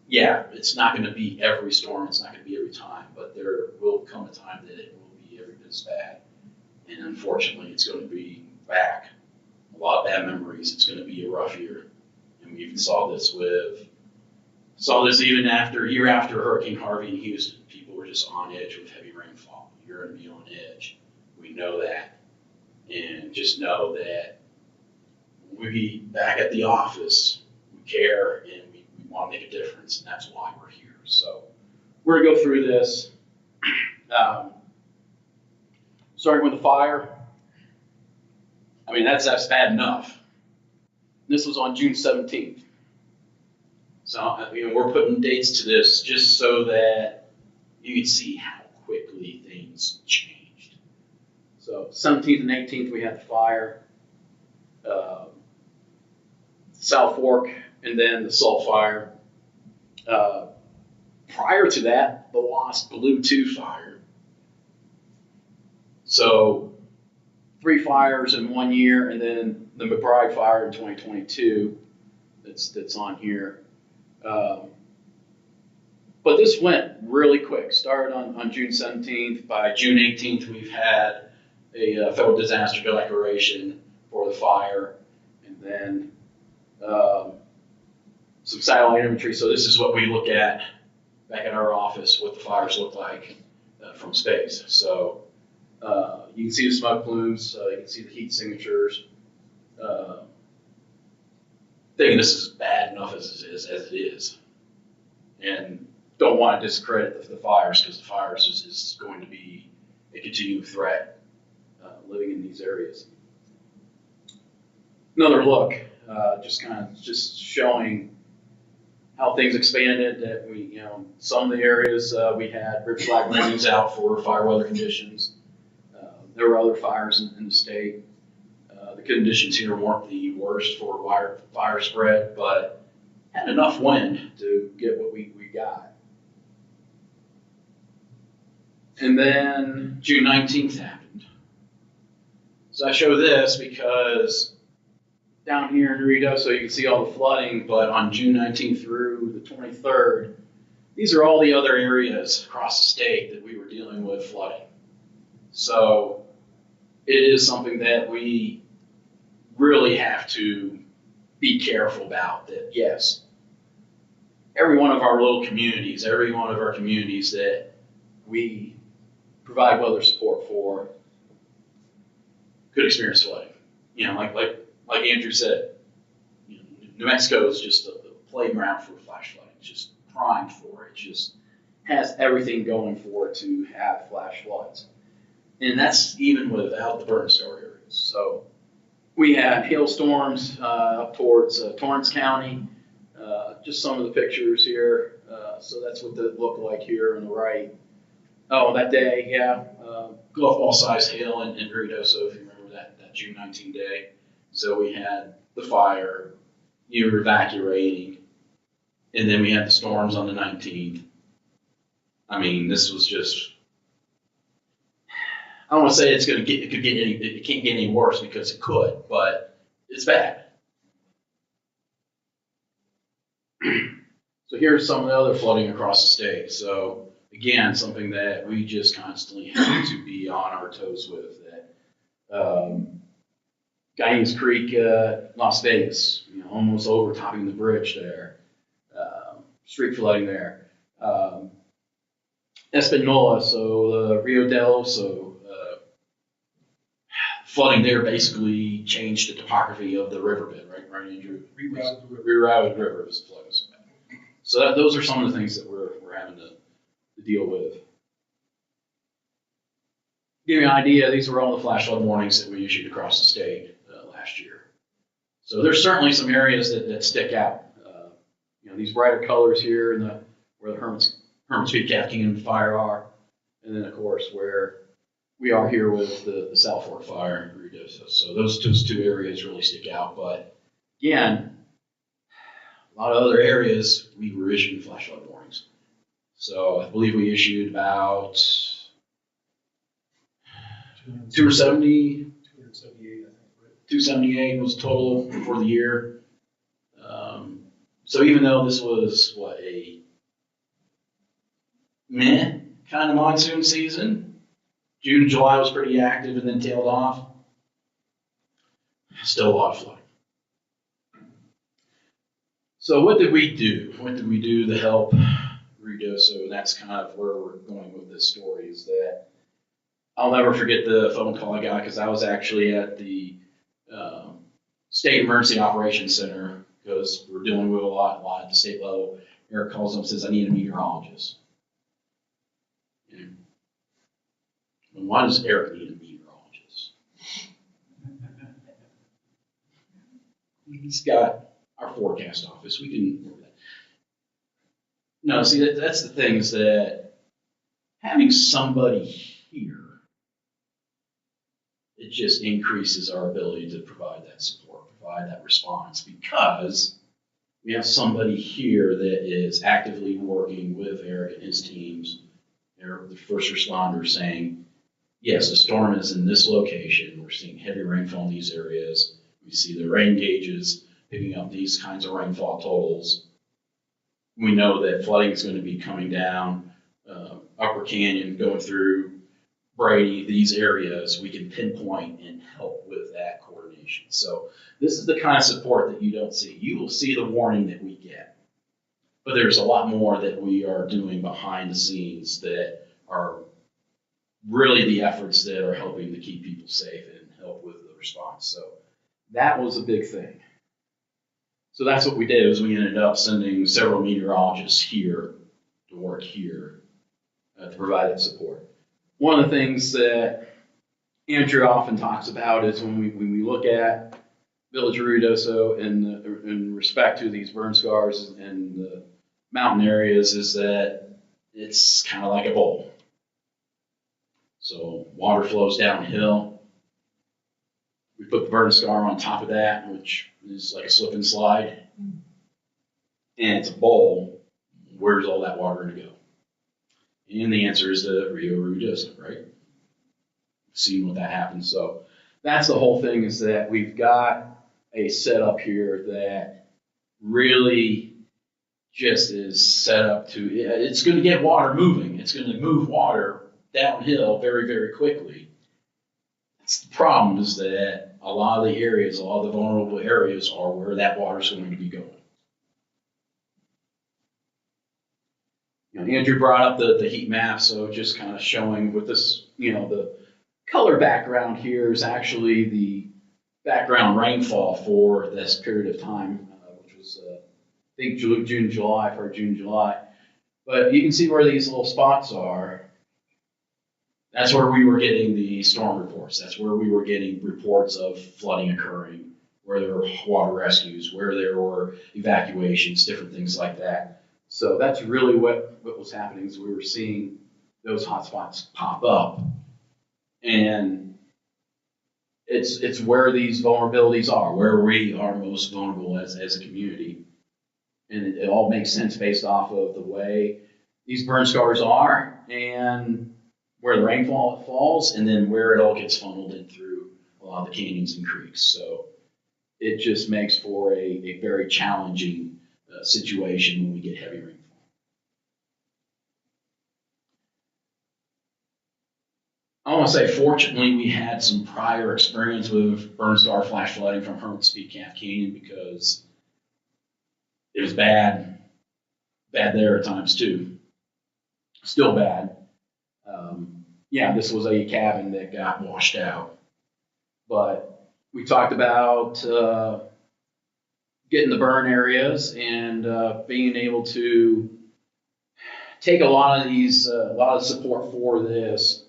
yeah, it's not going to be every storm, it's not going to be every time, but there will come a time that it will be every bit as bad. And unfortunately, it's going to be back. A lot of bad memories. It's going to be a rough year. And we even saw this even year after Hurricane Harvey in Houston. People were just on edge with heavy rainfall. You're going to be on edge. We know that. And just know that we back at the office, we care and we want to make a difference, and that's why we're here. So we're going to go through this. Starting with the fire. I mean, that's bad enough. This was on June 17th. So we're putting dates to this just so that you can see how quickly things changed. So 17th and 18th, we had the fire. South Fork, and then the Salt Fire. Prior to that, the Lost Blue 2 fire. So 3 fires in 1 year, and then the McBride fire in 2022. That's on here. But this went really quick. Started on June 17th. By June 18th, we've had a federal disaster declaration for the fire, and then some satellite imagery. So this is what we look at back in our office, what the fires look like from space. So you can see the smoke plumes, you can see the heat signatures. Thinking this is bad enough as it is. And don't want to discredit the fires, because the fires is going to be a continuing threat living in these areas. Another look, just showing how things expanded. That we, some of the areas we had red flag warnings out for fire weather conditions. There were other fires in the state. The conditions here weren't the worst for fire spread, but had enough wind to get what we got. And then June 19th happened. So I show this because down here in Ruidoso, you can see all the flooding, but on June 19th through the 23rd, these are all the other areas across the state that we were dealing with flooding. So it is something that we really have to be careful about. That yes, every one of our little communities, every one of our communities that we provide weather support for could experience flooding. Like Andrew said, New Mexico is just a playground for flash flooding. It's just primed for it. It just has everything going for it to have flash floods. And that's even without the burn scar areas. So we had hailstorms up towards Torrance County. Just some of the pictures here. So that's what they look like here on the right. Oh, that day, yeah. Golf ball size hail in Ruidoso, if you remember that June 19 day. So we had the fire, you were evacuating, and then we had the storms on the 19th. I mean, this was just, I don't want to say it can't get any worse, because it could, but it's bad. So here's some of the other flooding across the state. So again, something that we just constantly have to be on our toes with. That Guyanus Creek, Las Vegas, almost overtopping the bridge there. Street flooding there. Espanola, so Rio del Oso, flooding there basically changed the topography of the riverbed, right, Andrew? Rerouted the river was flooding. So those are some of the things that we're having to deal with. Give you an idea, these were all the flash flood warnings that we issued across the state last year. So there's certainly some areas that stick out. These brighter colors here in where the Hermit's Hermit's Peak, Calhoun, and Fire are. And then, of course, where we are here with the South Fork Fire in Ruidoso. So those two areas really stick out. But again, a lot of other areas, we were issuing flash flood warnings. So I believe we issued about 270, 278, I think, right? 278 was total for the year. So even though this was, a meh kind of monsoon season, June and July was pretty active and then tailed off. Still a lot of flooding. So what did we do? What did we do to help Ruidoso? And that's kind of where we're going with this story, is that I'll never forget the phone call I got, because I was actually at the State Emergency Operations Center, because we're dealing with a lot at the state level. Eric calls up and says, I need a meteorologist. And why does Eric need a meteorologist? He's got our forecast office. We can work that. No, see, that's the thing, is that having somebody here, it just increases our ability to provide that support, provide that response, because we have somebody here that is actively working with Eric and his teams, the first responders, saying, yes, the storm is in this location. We're seeing heavy rainfall in these areas. We see the rain gauges picking up these kinds of rainfall totals. We know that flooding is going to be coming down Upper Canyon, going through Brady, these areas. We can pinpoint and help with that coordination. So this is the kind of support that you don't see. You will see the warning that we get, but there's a lot more that we are doing behind the scenes that are really the efforts that are helping to keep people safe and help with the response. So that was a big thing. So that's what we did, is we ended up sending several meteorologists here to work here to provide that support. One of the things that Andrew often talks about is when we look at Village of Ruidoso in respect to these burn scars and the mountain areas, is that it's kind of like a bowl. So water flows downhill. We put the burn scar on top of that, which is like a slip and slide. And it's a bowl. Where's all that water going to go? And the answer is the Rio Ruidoso, right? Seeing what that happens. So that's the whole thing, is that we've got a setup here that really just is set up to, it's going to get water moving. It's going to move water downhill very, very quickly. It's the problem, is that a lot of the areas, a lot of the vulnerable areas, are where that water is going to be going. Andrew brought up the heat map, so just kind of showing with this, the color background here is actually the background rainfall for this period of time, which was, I think, June, July. But you can see where these little spots are. That's where we were getting the storm reports. That's where we were getting reports of flooding occurring, where there were water rescues, where there were evacuations, different things like that. So that's really what was happening, is we were seeing those hot spots pop up. And it's where these vulnerabilities are, where we are most vulnerable as a community. And it all makes sense based off of the way these burn scars are, and where the rainfall falls, and then where it all gets funneled in through a lot of the canyons and creeks. So it just makes for a very challenging situation when we get heavy rainfall. I want to say, fortunately, we had some prior experience with burn scar flash flooding from Hermit's Peak, Calf Canyon, because it was bad there at times too. Still bad. Yeah, this was a cabin that got washed out. But we talked about getting the burn areas and being able to take a lot of support for this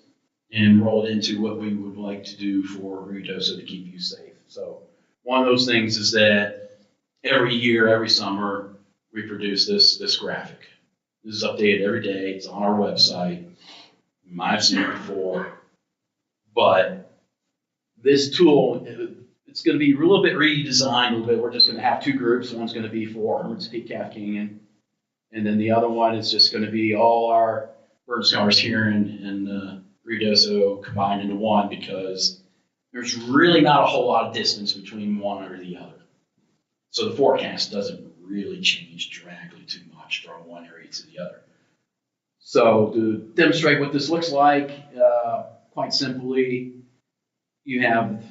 and roll it into what we would like to do for Ruidoso to keep you safe. So one of those things is that every year, every summer, we produce this graphic. This is updated every day. It's on our website. You might have seen it before. But this tool, it's going to be a little bit redesigned a little bit. We're just going to have two groups. One's going to be for Hermit's Peak Calf Canyon. And then the other one is just going to be all our bird scars here in Ruidoso combined into one, because there's really not a whole lot of distance between one or the other. So the forecast doesn't really change dramatically too much from one area to the other. So to demonstrate what this looks like, quite simply, you have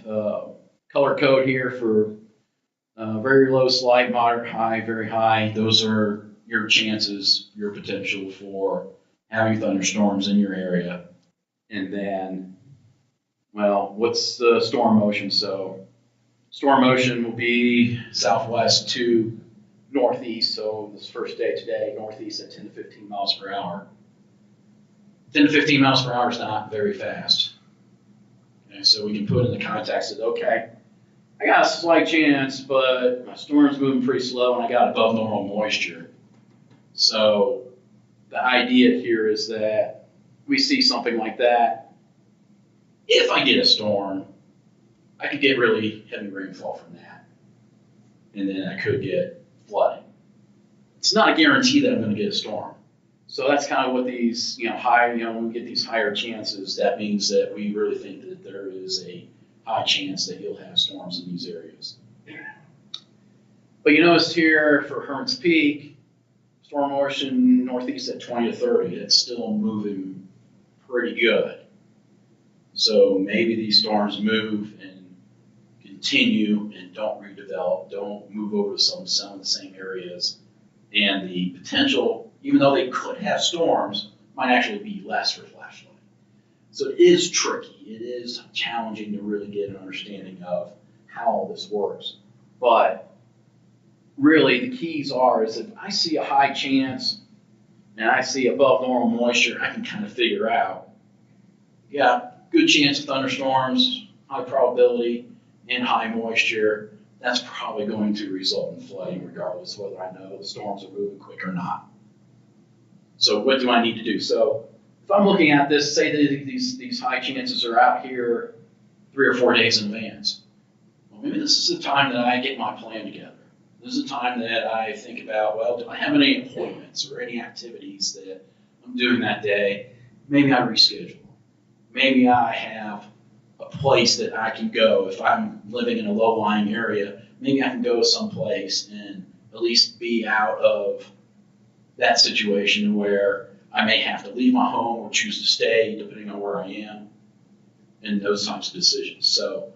color code here for very low, slight, moderate, high, very high. Those are your chances, your potential for having thunderstorms in your area. And then, well, what's the storm motion? So storm motion will be southwest to northeast. So this first day today, northeast at 10 to 15 miles per hour. 10 to 15 miles per hour is not very fast. Okay, so we can put in the context of, okay, I got a slight chance, but my storm's moving pretty slow and I got above normal moisture. So the idea here is that we see something like that. If I get a storm, I could get really heavy rainfall from that. And then I could get flooding. It's not a guarantee that I'm going to get a storm. So that's kind of what these, high, when we get these higher chances, that means that we really think that there is a high chance that you'll have storms in these areas. But you notice here for Hermit's Peak, storm motion northeast at 20 to 30, it's still moving pretty good. So maybe these storms move and continue and don't redevelop, don't move over to some of the same areas. And the potential, even though they could have storms, might actually be less for flash flooding. So it is tricky. It is challenging to really get an understanding of how all this works. But really the keys is if I see a high chance and I see above normal moisture, I can kind of figure out, yeah, good chance of thunderstorms, high probability, and high moisture. That's probably going to result in flooding regardless of whether I know the storms are moving quick or not. So what do I need to do? So if I'm looking at this, say that these high chances are out here 3 or 4 days in advance. Well, maybe this is the time that I get my plan together. This is the time that I think about, well, do I have any appointments or any activities that I'm doing that day? Maybe I reschedule. Maybe I have a place that I can go. If I'm living in a low-lying area, maybe I can go someplace and at least be out of that situation where I may have to leave my home or choose to stay, depending on where I am, and those types of decisions. So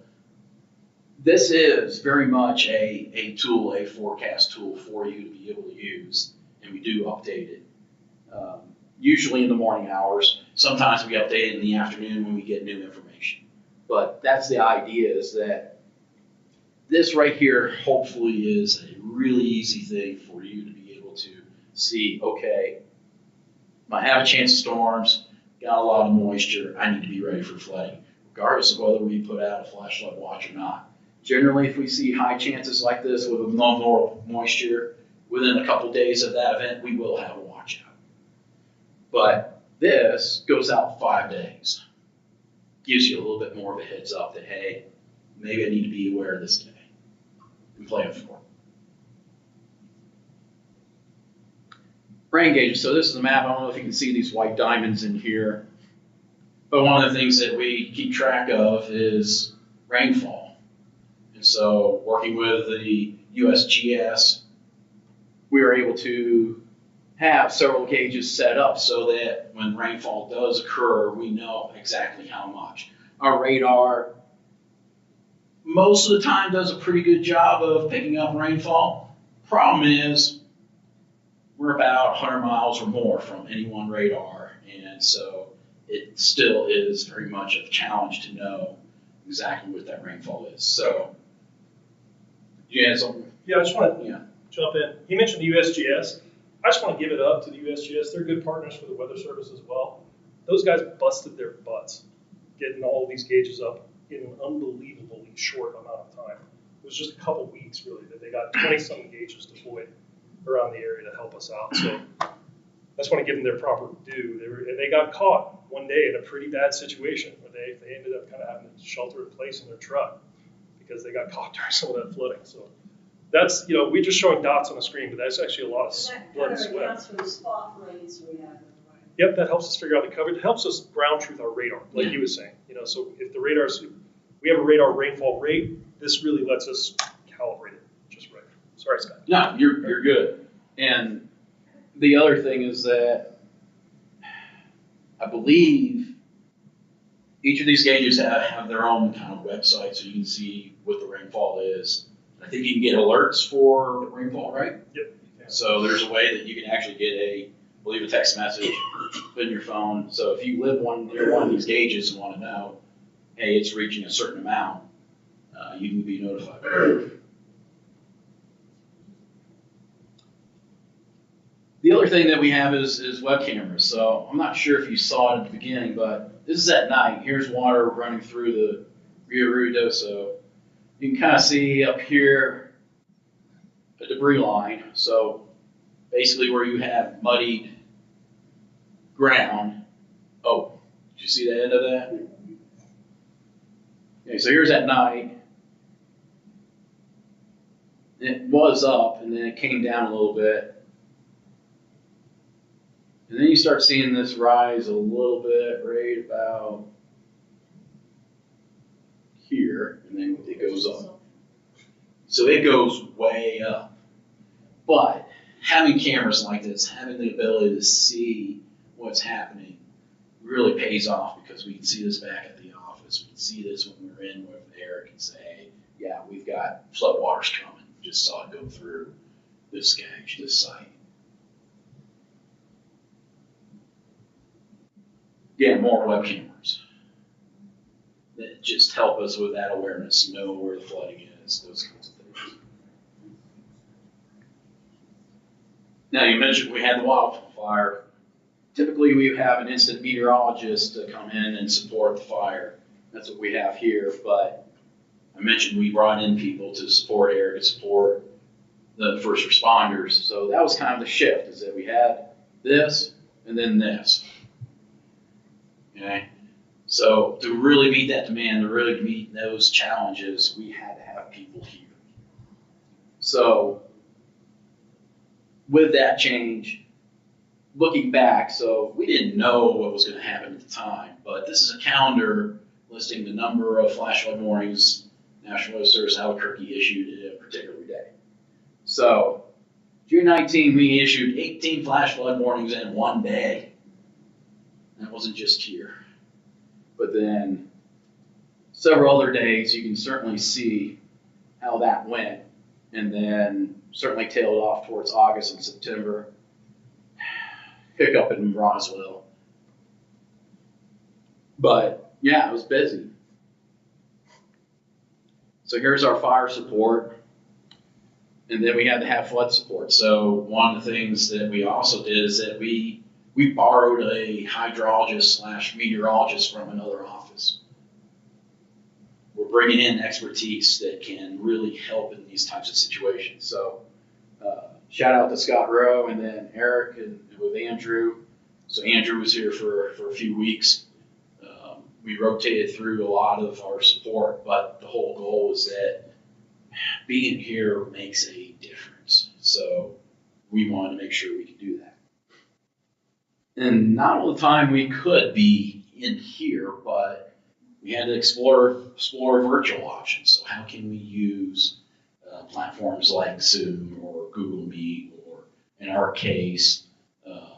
this is very much a tool, a forecast tool for you to be able to use, and we do update it. Usually in the morning hours. Sometimes we update it in the afternoon when we get new information. But that's the idea, is that this right here hopefully is a really easy thing for you to be able to see, okay, I have a chance of storms, got a lot of moisture, I need to be ready for flooding, regardless of whether we put out a flash flood watch or not. Generally, if we see high chances like this with abnormal moisture, within a couple days of that event, we will have a watch out. But this goes out 5 days. Gives you a little bit more of a heads up that, hey, maybe I need to be aware of this day and plan for it. Rain gauges. So this is a map. I don't know if you can see these white diamonds in here. But one of the things that we keep track of is rainfall. And so working with the USGS, we were able to have several gauges set up so that when rainfall does occur, we know exactly how much. Our radar, most of the time, does a pretty good job of picking up rainfall. Problem is, we're about 100 miles or more from any one radar, and so it still is very much a challenge to know exactly what that rainfall is. So, you had something? Yeah, I just want to jump in. He mentioned the USGS. I just want to give it up to the USGS. They're good partners for the Weather Service as well. Those guys busted their butts getting all of these gauges up in an unbelievably short amount of time. It was just a couple weeks, really, that they got 20-something gauges deployed around the area to help us out. So I just want to give them their proper due. They got caught one day in a pretty bad situation where they ended up kind of having to shelter in place in their truck because they got caught during some of that flooding. So that's, we're just showing dots on the screen, but that's actually a lot of That blood kind and of sweat. accounts for the spot rains we have. Yep, that helps us figure out the coverage. It helps us ground truth our radar, like Yeah. he was saying. So if the radar's, we have a radar rainfall rate, this really lets us calibrate it just right. Sorry, Scott. No, you're good. And the other thing is that I believe each of these gauges have their own kind of website, so you can see what the rainfall is. I think you can get alerts for the rainfall, right? Yep. So there's a way that you can actually get I believe a text message, put in your phone. So if you live near one of these gauges and want to know, hey, it's reaching a certain amount, you can be notified. The other thing that we have is web cameras. So I'm not sure if you saw it at the beginning, but this is at night. Here's water running through the Rio Ruidoso. You can kind of see up here a debris line. So basically where you have muddied ground. Oh, did you see the end of that? Okay, so here's at night. It was up and then it came down a little bit. And then you start seeing this rise a little bit right about here, and then it goes up. So it goes way up. But having cameras like this, having the ability to see what's happening really pays off because we can see this back at the office. We can see this when we're in with Eric and say, hey, yeah, we've got floodwaters coming. Just saw it go through this gauge, this site. Again, more web cameras that just help us with that awareness, know where the flooding is, those kinds of things. Now, you mentioned we had the wildfire. Typically, we have an incident meteorologist to come in and support the fire. That's what we have here, but I mentioned we brought in people to support Eric, to support the first responders. So that was kind of the shift, is that we had this and then this. Okay, so to really meet that demand, to really meet those challenges, we had to have people here. So with that change, looking back, so we didn't know what was going to happen at the time, but this is a calendar listing the number of flash flood warnings National Weather Service Albuquerque issued in a particular day. So June 19, we issued 18 flash flood warnings in one day. That wasn't just here. But then several other days, you can certainly see how that went. And then certainly tailed off towards August and September. Hiccup in Roswell. But yeah, it was busy. So here's our fire support. And then we had to have flood support. So one of the things that we also did is that we borrowed a hydrologist / meteorologist from another office. We're bringing in expertise that can really help in these types of situations. So shout out to Scott Rowe and then Eric and with Andrew. So Andrew was here for a few weeks. We rotated through a lot of our support, but the whole goal is that being here makes a difference. So we wanted to make sure we could do that. And not all the time we could be in here, but we had to explore virtual options. So how can we use platforms like Zoom or Google Meet, or in our case,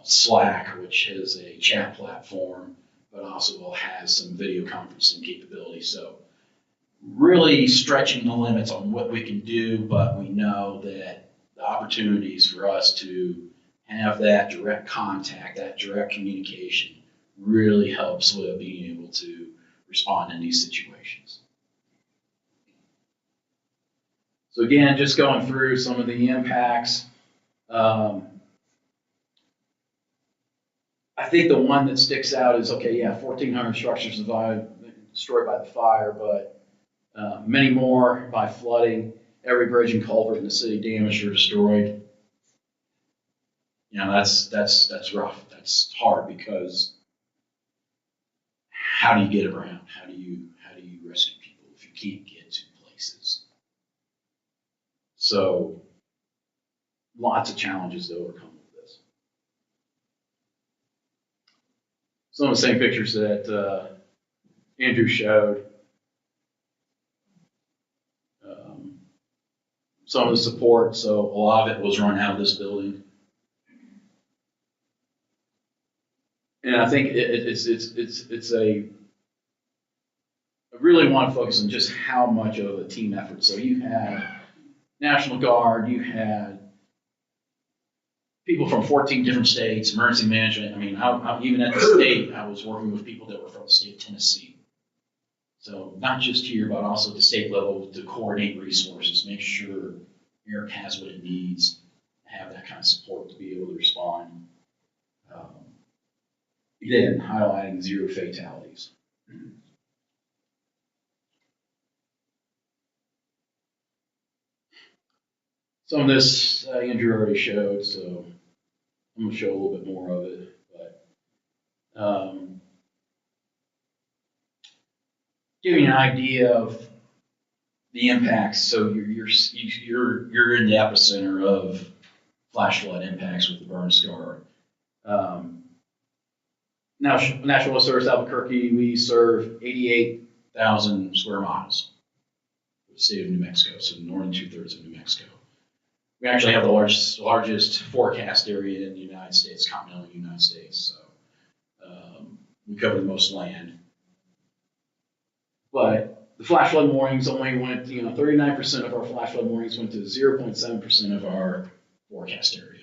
Slack, which is a chat platform, but also has some video conferencing capability. So really stretching the limits on what we can do, but we know that the opportunities for us to have that direct contact, that direct communication really helps with being able to respond in these situations. So again, just going through some of the impacts. I think the one that sticks out is, okay, yeah, 1,400 structures destroyed by the fire, but many more by flooding. Every bridge and culvert in the city damaged or destroyed. you know, that's rough. That's hard because how do you get around? How do you rescue people if you can't get to places? So lots of challenges to overcome with this. Some of the same pictures that Andrew showed. Some of the support, so a lot of it was run out of this building. And I think I really want to focus on just how much of a team effort. So you had National Guard, you had people from 14 different states, emergency management. I mean, even at the state, I was working with people that were from the state of Tennessee. So not just here, but also at the state level to coordinate resources, make sure Eric has what it needs, have that kind of support to be able to respond. Again, highlighting 0 fatalities. Some of this Andrew already showed, so I'm going to show a little bit more of it. But giving you an idea of the impacts. So you're in the epicenter of flash flood impacts with the burn scar. Now, National Weather Service Albuquerque, we serve 88,000 square miles for the state of New Mexico, so the northern 2/3 of New Mexico. We actually have the largest forecast area in the United States, continental United States. So we cover the most land. But the flash flood warnings only went, 39% of our flash flood warnings went to 0.7% of our forecast area.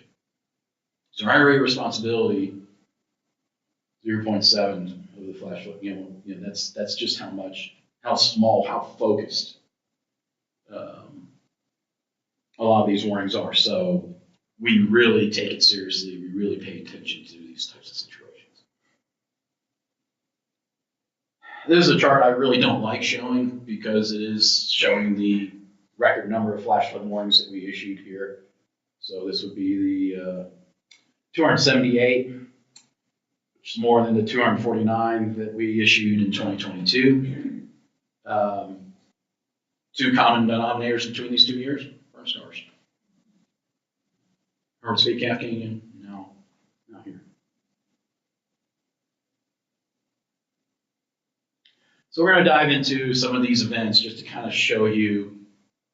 So our area of responsibility, 0.7 of the flash flood. That's just how small, how focused a lot of these warnings are. So we really take it seriously. We really pay attention to these types of situations. This is a chart I really don't like showing because it is showing the record number of flash flood warnings that we issued here. So this would be the 278, which is more than the 249 that we issued in 2022. Two common denominators between these 2 years. Stars. Heard speak Afghan? No, not here. So we're going to dive into some of these events just to kind of show you,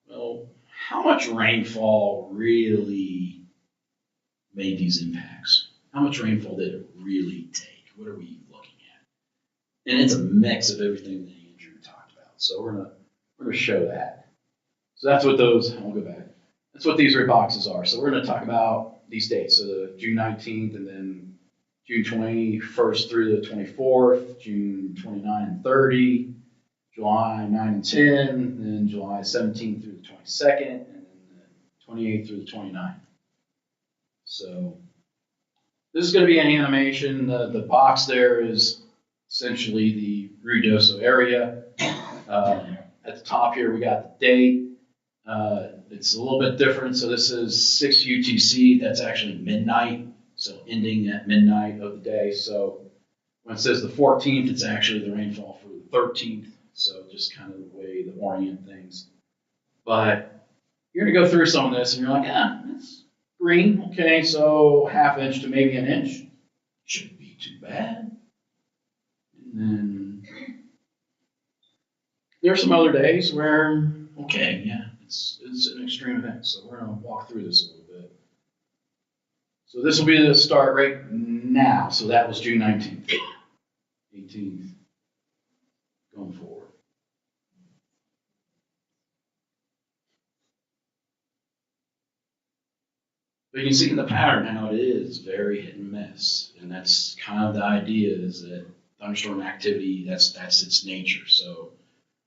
well, how much rainfall really made these impacts. How much rainfall did it really take? What are we looking at? And it's a mix of everything that Andrew talked about. So we're going to show that. So that's what those, I'll go back. That's what these red boxes are. So we're going to talk about these dates. So the June 19th and then June 21st through the 24th, June 29 and 30, July 9 and 10, and then July 17th through the 22nd, and then the 28th through the 29th. So this is going to be an animation. The box there is essentially the Ruidoso area. At the top here, we got the date. It's a little bit different. So this is 6 UTC. That's actually midnight. So ending at midnight of the day. So when it says the 14th, it's actually the rainfall for the 13th. So just kind of the way to orient things. But you're going to go through some of this and you're like, it's green. Okay, so ½ inch to maybe an inch. Shouldn't be too bad. And then there are some other days where, okay, yeah, it's an extreme event. So we're going to walk through this a little bit. So this will be the start right now. So that was June 19th, 18th, going forward. But you can see in the pattern how it is very hit and miss. And that's kind of the idea, is that thunderstorm activity, that's its nature. So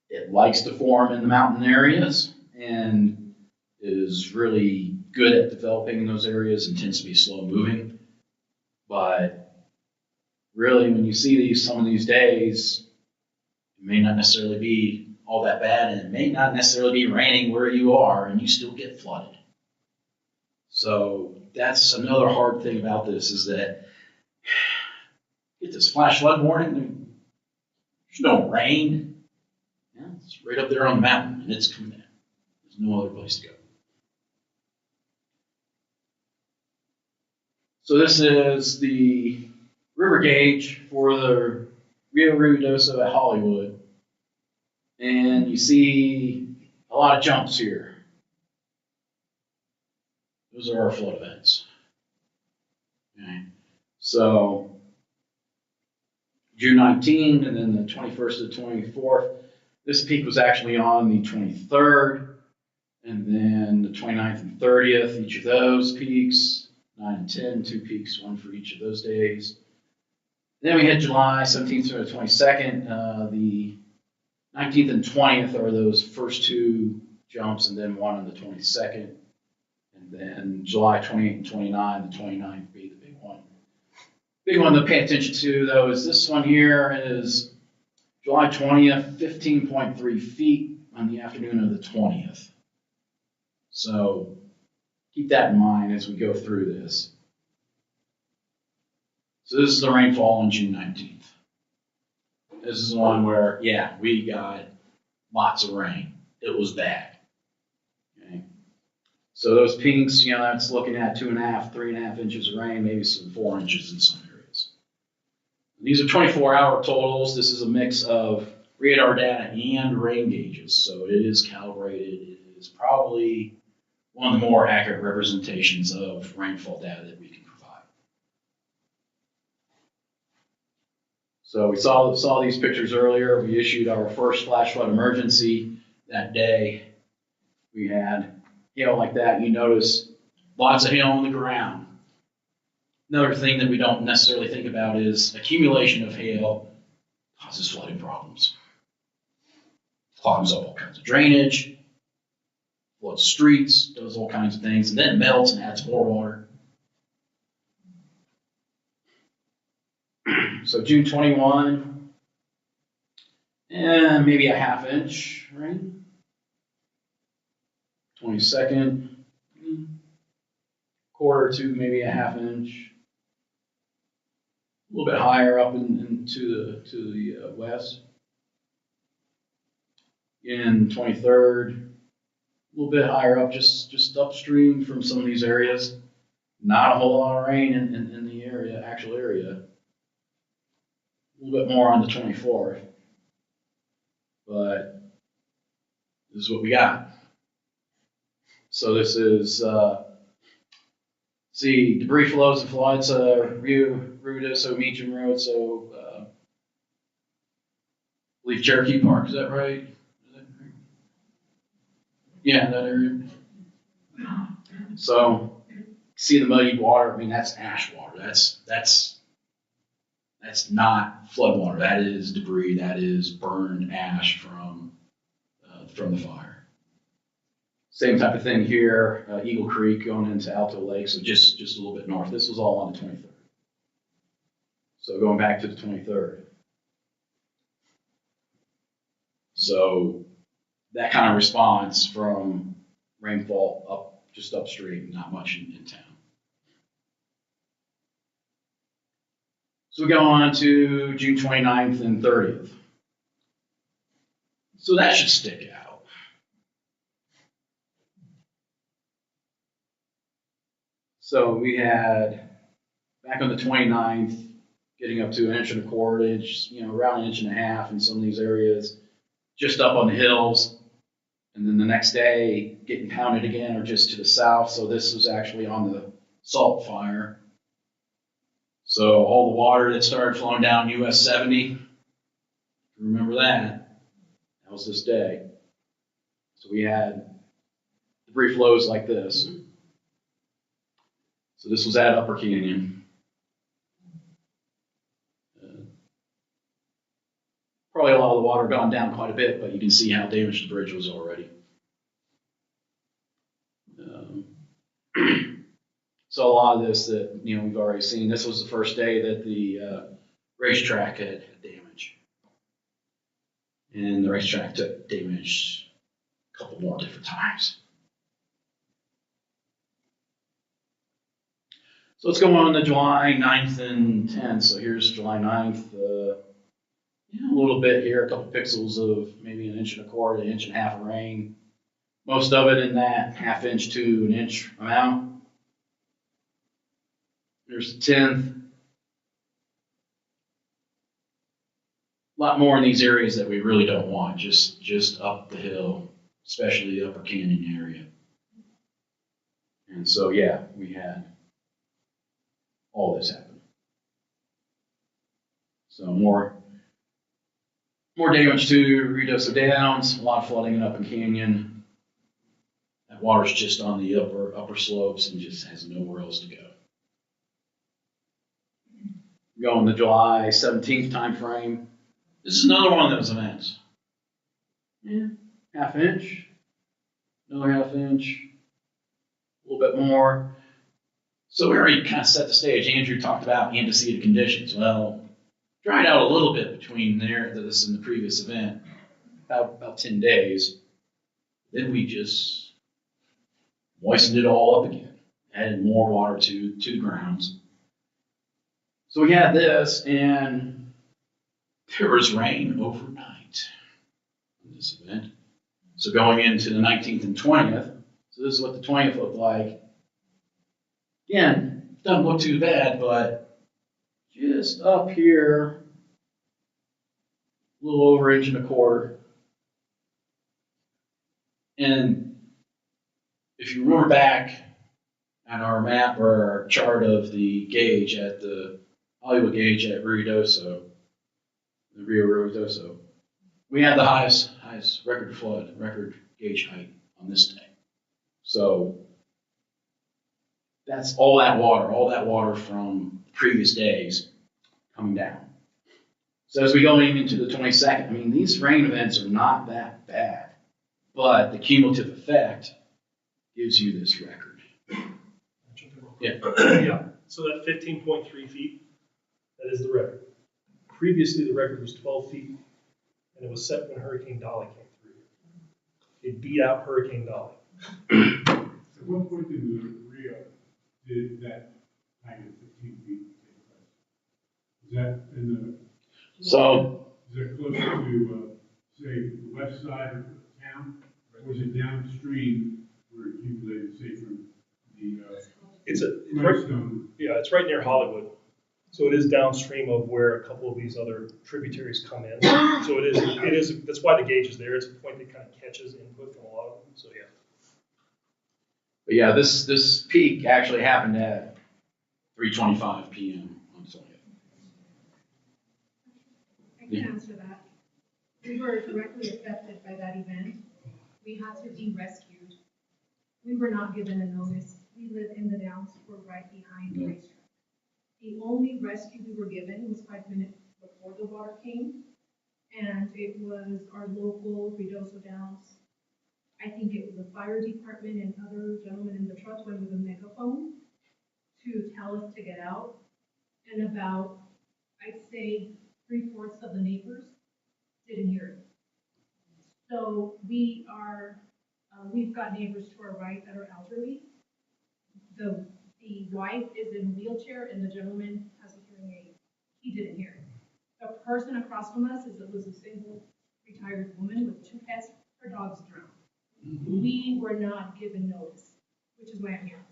it likes to form in the mountain areas and is really good at developing in those areas and tends to be slow moving. But really, when you see some of these days, it may not necessarily be all that bad, and it may not necessarily be raining where you are, and you still get flooded. So that's another hard thing about this is that get this flash flood warning. There's no rain. Yeah, it's right up there on the mountain, and it's coming in. There's no other place to go. So this is the river gauge for the Rio Ruidoso at Hollywood. And you see a lot of jumps here. Those are our flood events. Okay. So June 19th and then the 21st to the 24th. This peak was actually on the 23rd, and then the 29th and 30th, each of those peaks, 9 and 10, 2 peaks, one for each of those days. Then we hit July 17th to the 22nd. The 19th and 20th are those first 2 jumps, and then one on the 22nd. And then July 28th and 29th, the 29th be the big one. Big one to pay attention to, though, is this one here is July 20th, 15.3 feet on the afternoon of the 20th. So keep that in mind as we go through this. So this is the rainfall on June 19th. This is the one where, yeah, we got lots of rain. It was bad. Okay. So those pinks, that's looking at 2.5, 3.5 inches of rain, maybe some 4 inches in some areas. These are 24-hour totals. This is a mix of radar data and rain gauges. So it is calibrated. It is probably one of the more accurate representations of rainfall data that we can provide. So we saw these pictures earlier. We issued our first flash flood emergency that day. We had hail like that. You notice lots of hail on the ground. Another thing that we don't necessarily think about is accumulation of hail causes flooding problems. Clogs up all kinds of drainage, floods streets, does all kinds of things, and then melts and adds more water. So June 21, and maybe a half inch rain. 22nd, quarter to maybe a half inch. A little bit higher up into the west. In 23rd, a little bit higher up, just upstream from some of these areas. Not a whole lot of rain in the area, actual area. A little bit more on the 24th, but this is what we got. So this is, see, debris flows and floods, Rio Ruidoso Meacham Road, so I believe Cherokee Park, is that right? Yeah, that area. So, see the muddy water, I mean, that's ash water. That's not flood water. That is debris. That is burned ash from the fire. Same type of thing here, Eagle Creek going into Alto Lake, so just a little bit north. This was all on the 23rd. So going back to the 23rd. So that kind of response from rainfall up, just upstream, not much in town. So we go on to June 29th and 30th. So that should stick out. So we had, back on the 29th, getting up to 1.25 inches, around 1.5 inches in some of these areas, just up on the hills. And then the next day, getting pounded again, or just to the south. So this was actually on the Salt Fire. So all the water that started flowing down US 70, remember that was this day. So we had debris flows like this. So this was at Upper Canyon. Probably a lot of the water gone down quite a bit, but you can see how damaged the bridge was already. So a lot of this that we've already seen. This was the first day that the racetrack had damage, and the racetrack took damage a couple more different times. So let's go on to July 9th and 10th. So here's July 9th. Yeah, a little bit here, a couple pixels of maybe 1.25 inches, 1.5 inches of rain. Most of it in that 1/2 inch to 1 inch amount. There's the 10th. A lot more in these areas that we really don't want, just up the hill, especially the Upper Canyon area. And so, yeah, we had all this happen. So more damage to Ruidoso Downs, a lot of flooding in Upper Canyon. That water's just on the upper slopes and just has nowhere else to go. Going to July 17th time frame. This is another one of those events. Yeah, 1/2 inch, another 1/2 inch, a little bit more. So we already kind of set the stage. Andrew talked about antecedent conditions. Well, dried out a little bit between this and the previous event, about 10 days. Then we just moistened it all up again, added more water to the grounds. So we had this, and there was rain overnight in this event. So going into the 19th and 20th, so this is what the 20th looked like. Again, doesn't look too bad, but just up here, a little over 1.25 inches. And if you remember back on our map or our chart of the gauge at the Hollywood gauge at Ruidoso, the Rio Ruidoso, we had the highest record gauge height on this day. So that's all that water from previous days coming down. So as we go into the 22nd, I mean, these rain events are not that bad, but the cumulative effect gives you this record. Yeah. Yeah, so that 15.3 feet, that is the record. Previously, the record was 12 feet, and it was set when Hurricane Dolly came through. It beat out Hurricane Dolly. At what point in the Rio did that height of 15 feet take place? Is that in So is that closer to, say, the west side of town? Or was it downstream where it accumulated, say, from the It's right, limestone? yeah, it's right near Hollywood. So it is downstream of where a couple of these other tributaries come in. So it is, that's why the gauge is there. It's a point that kind of catches input from a lot of them, so yeah. but yeah, this peak actually happened at 3:25 p.m. on Sunday. I can answer that. We were directly affected by that event. We had to be rescued. We were not given a notice. We live in the Downs. We're right behind the racetrack. The only rescue we were given was 5 minutes before the water came, and it was our local Ruidoso Downs. I think it was the fire department and other gentlemen in the truck went with a megaphone to tell us to get out. And about, I'd say, 3/4 of the neighbors didn't hear it. So we've got neighbors to our right that are elderly. The wife is in a wheelchair and the gentleman has a hearing aid. He didn't hear it. The person across from us was a single retired woman with 2 pets. Her dog's drowned. We were not given notice, which is why I'm here.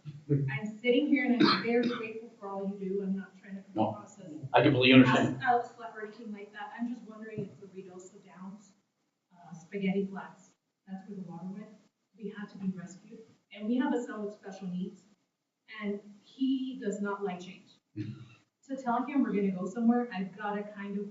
I'm sitting here and I'm very grateful for all you do. I'm not trying to come across as I completely understand. a slap or anything like that. I'm just wondering if the Ruidoso Downs, Spaghetti Flats, that's where the water went. We had to be rescued. And we have a son with special needs, and he does not like change. To tell him we're gonna go somewhere, I've gotta kind of,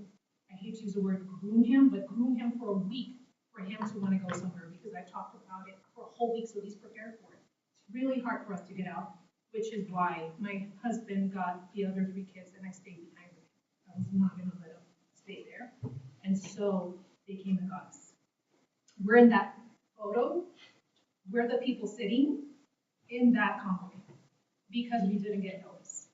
I hate to use the word groom him, but groom him for a week for him to wanna go somewhere, because I've talked about it for a whole week, so he's prepared for it. It's really hard for us to get out, which is why my husband got the other 3 kids and I stayed behind them. I was not gonna let them stay there. And so they came and got us. We're in that photo. We're the people sitting in that company because we didn't get notice.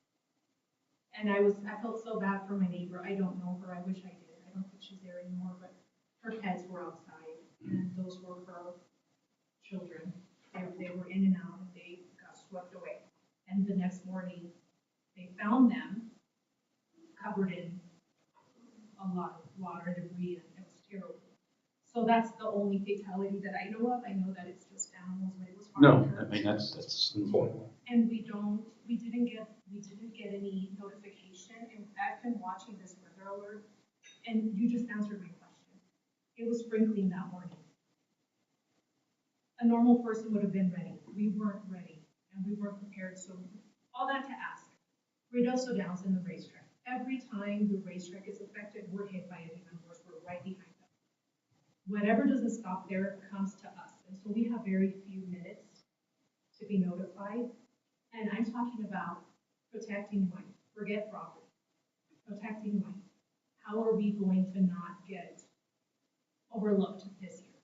And I felt so bad for my neighbor. I don't know her. I wish I did. I don't think she's there anymore, but her pets were outside and those were her children. They were in and out and they got swept away. And the next morning, found them covered in a lot of water, debris, and it was terrible. So that's the only fatality that I know of. I know that it's just animals, but it was far. No, I mean, that's important. And we didn't get any notification, and I've been watching this weather alert, and you just answered my question. It was sprinkling that morning. A normal person would have been ready. We weren't ready, and we weren't prepared, so all that to ask. Ruidoso Downs in the racetrack. Every time the racetrack is affected, we're hit by a demon horse, we're right behind them. Whatever doesn't stop there comes to us, and so we have very few minutes to be notified. And I'm talking about protecting life, forget property, protecting life. How are we going to not get overlooked this year?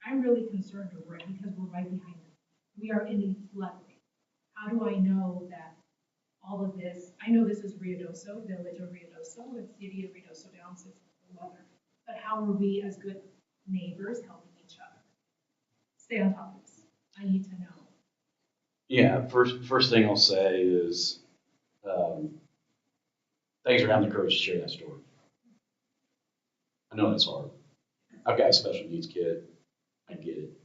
I'm really concerned over it because we're right behind them. We are in a floodway. How do I know that all of this, I know this is Ruidoso, Village of Ruidoso, and City of Ruidoso Downs, it's the weather. But how are we as good neighbors helping each other? Stay on top of this. I need to know. Yeah, first thing I'll say is, thanks for having the courage to share that story. I know that's hard. I've got a special needs kid. I get it.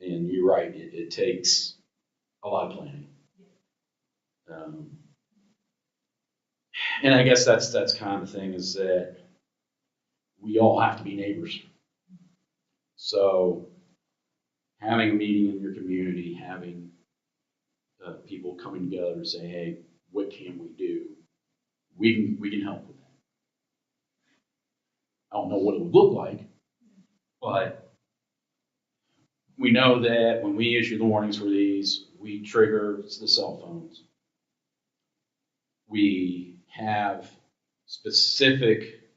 And you're right, it takes a lot of planning. And I guess that's kind of the thing is that we all have to be neighbors. So having a meeting in your community, having people coming together and say, hey, what can we do? We can help with that. I don't know what it would look like, but we know that when we issue the warnings for these, we trigger the cell phones. We have specific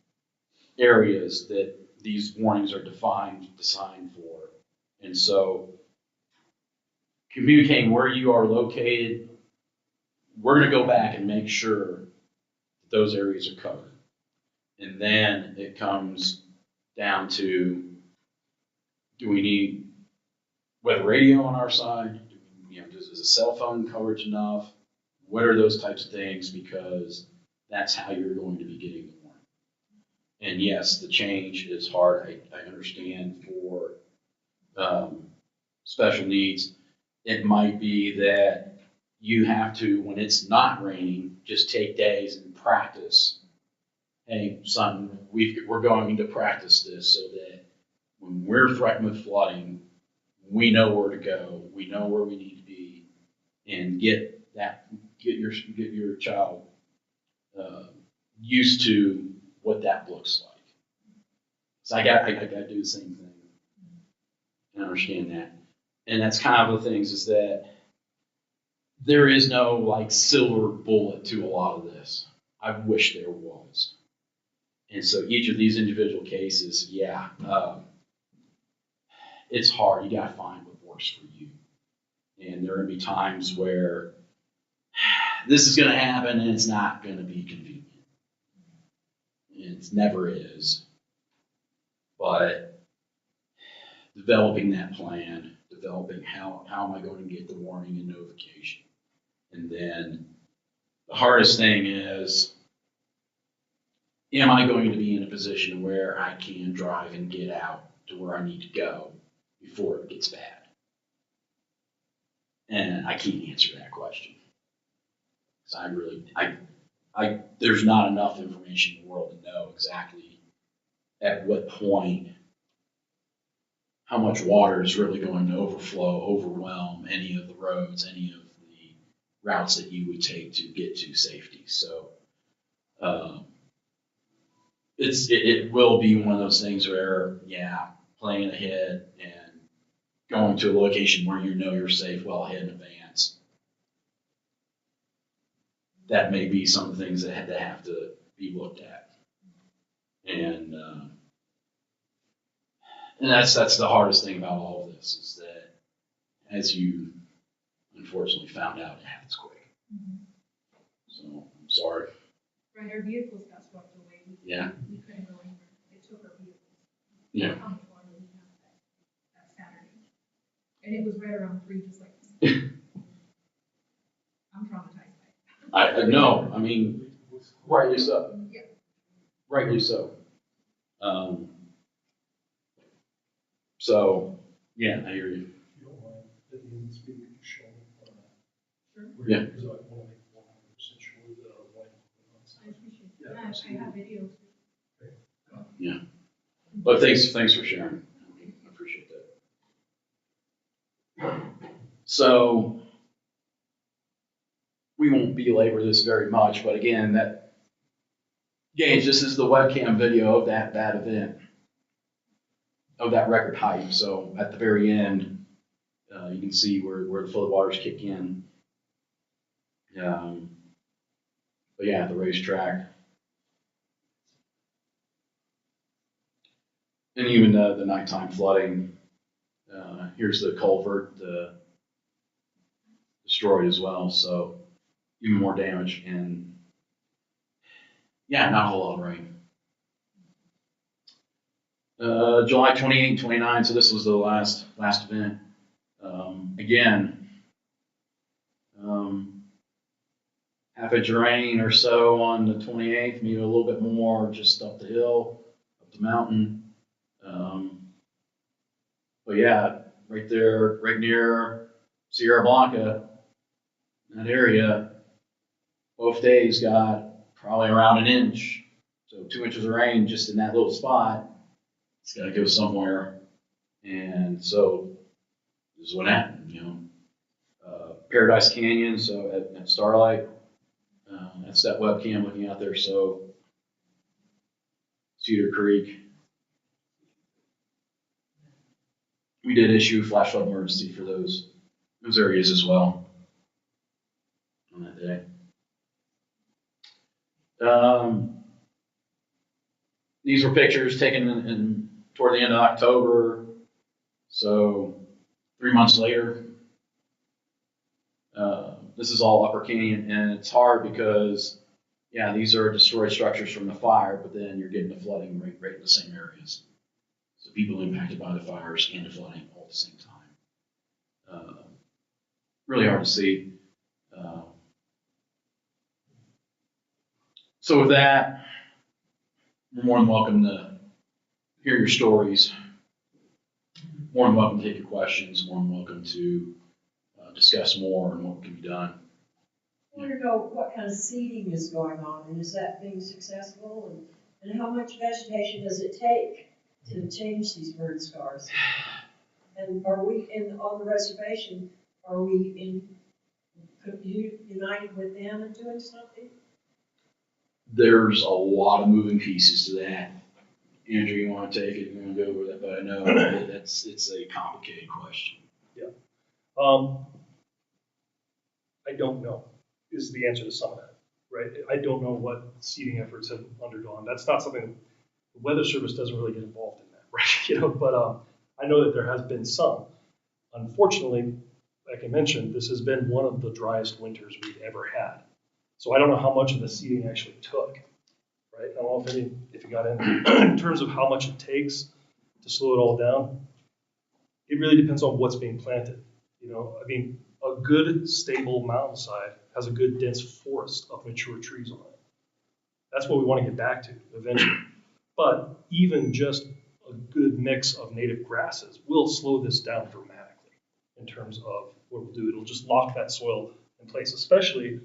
areas that these warnings are designed for. And so communicating where you are located, we're going to go back and make sure that those areas are covered. And then it comes down to, do we need weather radio on our side? Is a cell phone coverage enough? What are those types of things? Because that's how you're going to be getting the warning. And yes, the change is hard. I understand for special needs, it might be that you have to, when it's not raining, just take days and practice. Hey, son, we're going to practice this so that when we're threatened with flooding, we know where to go, we know where we need to be, and get your child used to what that looks like. So I got to do the same thing and understand that. And that's kind of the things is that there is no like silver bullet to a lot of this. I wish there was. And so each of these individual cases, it's hard. You got to find what works for you. And there are going to be times where this is going to happen and it's not going to be convenient. It never is. But developing that plan, developing how am I going to get the warning and notification. And then the hardest thing is, am I going to be in a position where I can drive and get out to where I need to go before it gets bad? And I can't answer that question. Because there's not enough information in the world to know exactly at what point how much water is really going to overwhelm any of the roads, any of the routes that you would take to get to safety. So it will be one of those things where, planning ahead and going to a location where you know you're safe well ahead in advance. That may be some of the things that have to be looked at. And that's the hardest thing about all of this is that, as you unfortunately found out, it happens quick. Mm-hmm. So I'm sorry. Right, our vehicles got swept away. We couldn't go anywhere. They took our vehicles. Yeah. That Saturday, and it was right around 3, just like this. I'm traumatized by it. No, I mean, rightly so. Rightly so. So, yeah, I hear you. If you don't mind, at the end of this meeting, could you show me? Yeah. Because I want to make 100% sure that our white. I appreciate that. I have videos. But thanks for sharing. I appreciate that. So, we won't belabor this very much, but again, Gage, this is the webcam video of that event, of that record height. So at the very end, you can see where the flood waters kick in. But yeah, the racetrack. And even the nighttime flooding. Here's the culvert destroyed as well, so even more damage. And yeah, not a whole lot of rain. July 28 and 29, so this was the last event. Again, half inch of rain or so on the 28th, maybe a little bit more just up the hill, up the mountain. But yeah, right there, right near Sierra Blanca, that area, both days got probably around an inch. So 2 inches of rain just in that little spot. It's got to go somewhere. And so this is what happened, you know. Paradise Canyon, so at Starlight, that's that webcam looking out there. So Cedar Creek. We did issue a flash flood emergency for those areas as well on that day. These were pictures taken toward the end of October, so 3 months later. This is all Upper Canyon, and it's hard because, yeah, these are destroyed structures from the fire, but then you're getting the flooding right in the same areas. So people impacted by the fires and the flooding all at the same time. Really hard to see. So with that, you're more than welcome to hear your stories. More than welcome to take your questions. More than welcome to discuss more and what can be done. I want to know what kind of seeding is going on, and is that being successful? And how much vegetation does it take to change these burn scars? And are we on the reservation, are we united with them and doing something? There's a lot of moving pieces to that. Andrew, you want to take it? You want to go over that? But I know it's a complicated question. Yeah. I don't know is the answer to some of that, right? I don't know what seeding efforts have undergone. That's not something, the Weather Service doesn't really get involved in that, right? You know, but I know that there has been some. Unfortunately, like I mentioned, this has been one of the driest winters we've ever had. So I don't know how much of the seeding actually took, right? I don't know if you got in terms of how much it takes to slow it all down. It really depends on what's being planted. You know, I mean, a good stable mountainside has a good dense forest of mature trees on it. That's what we want to get back to eventually. But even just a good mix of native grasses will slow this down dramatically in terms of what it'll do. It'll just lock that soil in place, especially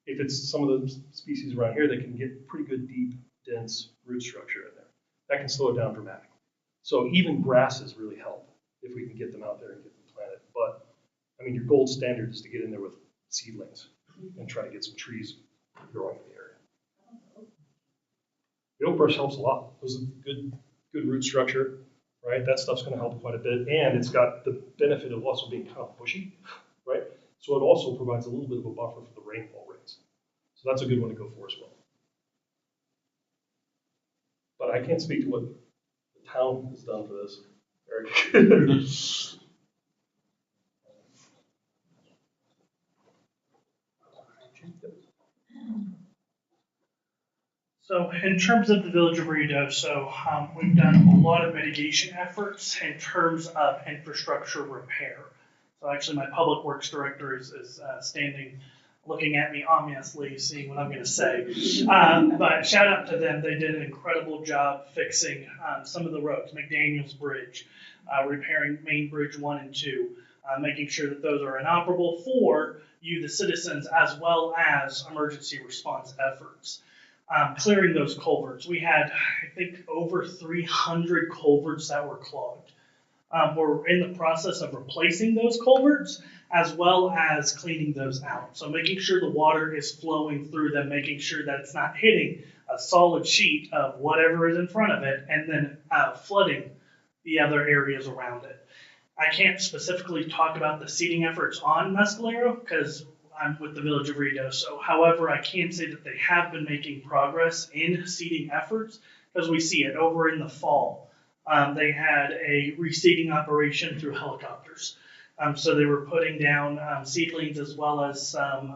if it's some of the species around here that can get pretty good, deep, dense root structure in there. That can slow it down dramatically. So even grasses really help if we can get them out there and get them planted. But I mean, your gold standard is to get in there with seedlings and try to get some trees growing in the area. The oak brush helps a lot. Those are good root structure, right? That stuff's going to help quite a bit, and it's got the benefit of also being kind of bushy, right? So it also provides a little bit of a buffer for the rainfall rates. So that's a good one to go for as well. But I can't speak to what the town has done for this. Eric. So in terms of the Village of Rio, we've done a lot of mitigation efforts in terms of infrastructure repair. So actually my public works director is standing looking at me ominously, seeing what I'm going to say. But shout out to them. They did an incredible job fixing some of the roads, McDaniels Bridge, repairing Main Bridge 1 and 2, making sure that those are inoperable for you, the citizens, as well as emergency response efforts. Clearing those culverts. We had, I think, over 300 culverts that were clogged. We're in the process of replacing those culverts as well as cleaning those out. So making sure the water is flowing through them, making sure that it's not hitting a solid sheet of whatever is in front of it and then flooding the other areas around it. I can't specifically talk about the seeding efforts on Mescalero because I'm with the Village of Ruidoso. So, however, I can say that they have been making progress in seeding efforts because we see it over in the fall. They had a reseeding operation through helicopters. So they were putting down seedlings as well as some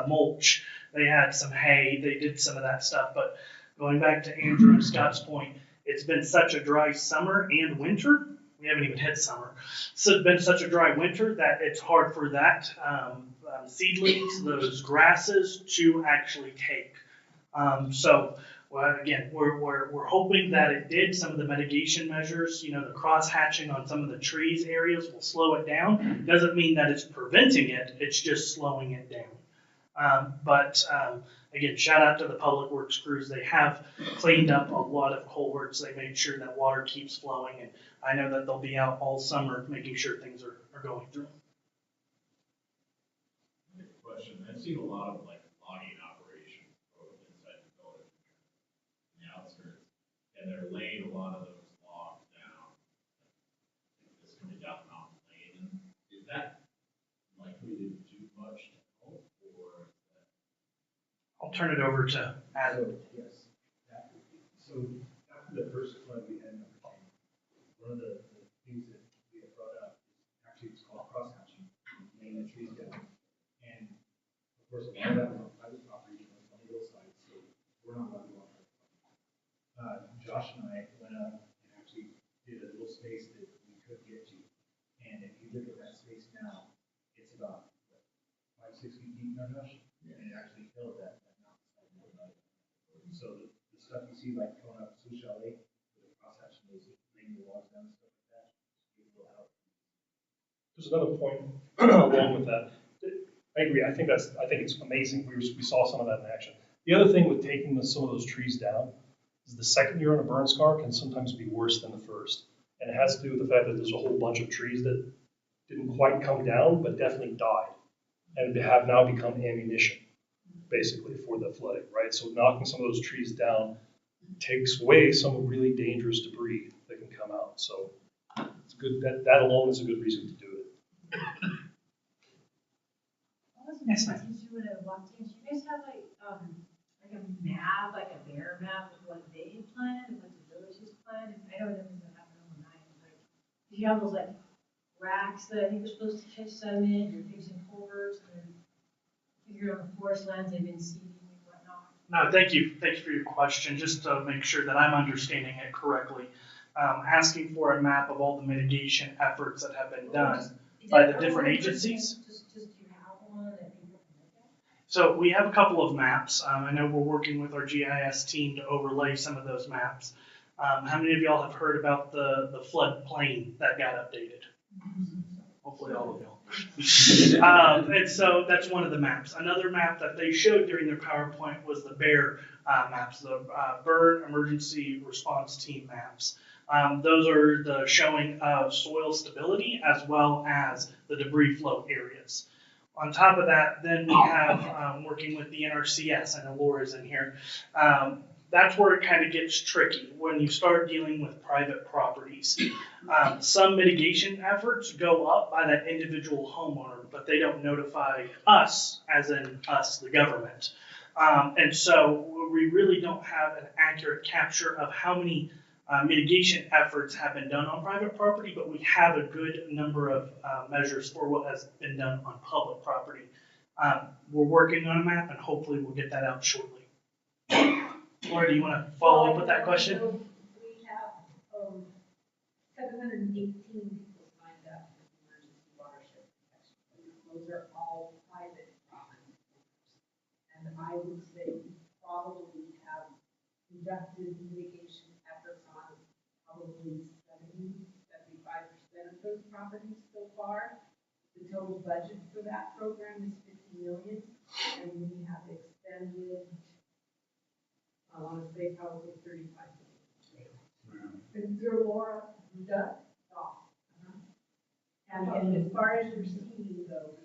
mulch. They had some hay. They did some of that stuff. But going back to Andrew and Scott's point, it's been such a dry summer and winter. We haven't even hit summer. So it's been such a dry winter that it's hard for that seedlings, those grasses, to actually take. Well, again, we're hoping that it did. Some of the mitigation measures, the cross hatching on some of the trees areas will slow it down. Doesn't mean that it's preventing it, it's just slowing it down. Again, shout out to the public works crews. They have cleaned up a lot of culverts. They made sure that water keeps flowing, and I know that they'll be out all summer making sure things are going through. Question, I've seen a lot of logging operations inside the village, in the outskirts, and they're laying a lot of those logs down. It's coming down Mountain Lane. Is that likely to do much to help, or? I'll turn it over to Adam. Yes. So after the first flood we had in Virginia, one of the things that we had brought up is actually it's called cross hatching, laying the trees down. And of course, a lot of that was on private property, on the hillside, so we're not allowed to go on private property. Josh and I went up and actually did a little space that we could get to. And if you look at that space now, it's about 5-6 feet deep now, Josh, and it actually filled that mountainside. So the stuff you see like going up Sioux Chalet, with the cross hatching, those laying the logs down and stuff like that, it will help. There's another point along with that. I agree. I think it's amazing. We saw some of that in action. The other thing with taking some of those trees down is the second year on a burn scar can sometimes be worse than the first. And it has to do with the fact that there's a whole bunch of trees that didn't quite come down, but definitely died. And they have now become ammunition, basically, for the flooding, right? So knocking some of those trees down takes away some really dangerous debris that can come out. So it's good. That alone is a good reason to do it. Yes, ma'am. Since you would have walked in, do you guys have like a map, like a bear map of what they had planned and what the villages planned? I know it doesn't happen overnight, but if you have those like racks that I think are supposed to catch sediment, you're fixing culverts, and then if you're on the forest lands, they've been seeding and whatnot. No, thank you. Thank you for your question. Just to make sure that I'm understanding it correctly, asking for a map of all the mitigation efforts that have been done by the different agencies. Just do you have one that people can look at? So we have a couple of maps. I know we're working with our GIS team to overlay some of those maps. How many of y'all have heard about the floodplain that got updated? Hopefully all of y'all. And so that's one of the maps. Another map that they showed during their PowerPoint was the BEAR maps, the Burn Emergency Response Team maps. Those are the showing of soil stability as well as the debris flow areas. On top of that, then we have working with the NRCS. I know Laura's in here. That's where it kind of gets tricky when you start dealing with private properties. Some mitigation efforts go up by that individual homeowner, but they don't notify us, as in us, the government. And so we really don't have an accurate capture of how many mitigation efforts have been done on private property, but we have a good number of measures for what has been done on public property. We're working on a map, and hopefully we'll get that out shortly. Laura, do you want to follow up with that question? We have 718 people signed up for emergency watershed protection. Those are all would say we probably have conducted mitigation efforts on probably 75% of those properties so far. The total budget for that program is $50 million, and we have expended, I want to say probably $35 million. And through Laura, Doug, and as far as your seeding goes,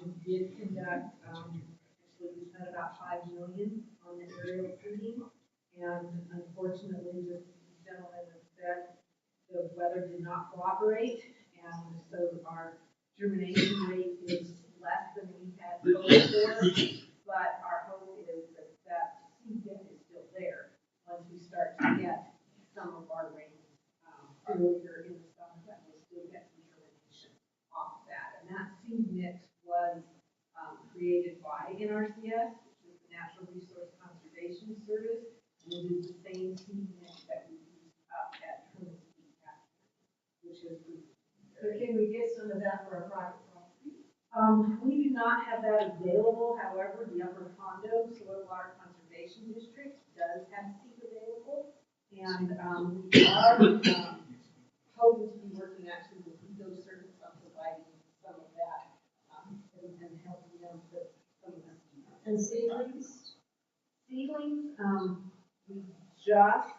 we did conduct, actually we spent about $5 million on the aerial seeding, and unfortunately, just as the gentleman has said, the weather did not cooperate, and so our germination rate is less than we had hoped for, but our hope is that that seed bank is still there once we start to get some of our rain earlier in the summer, that we'll still get some germination off that. And that seed mix was created by NRCS, which is the Natural Resource Conservation Service, and it is the same seed mix that we use up at Herman Seed Factory, which is good. So can we get some of that for a private property? We do not have that available. However, the Upper Hondo Soil Water Conservation District does have seed available, and we are hoping to be working actually with Eco Service on providing some of that and helping them with some of that. And seedlings? Seedlings, we just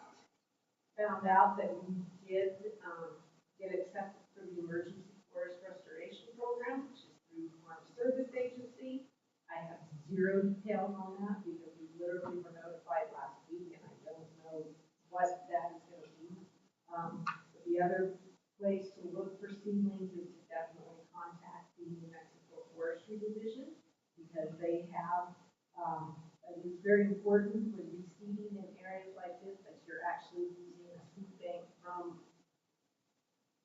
found out that we did get accepted for the Emergency Forest Restoration Program, which is through the Farm Service Agency. I have zero details on that because we literally were notified last week, and I don't know what that is going to be. But the other place to look for seedlings is to definitely contact the New Mexico Forestry Division, because they have, and it's very important when reseeding in areas like this that you're actually using a seed bank from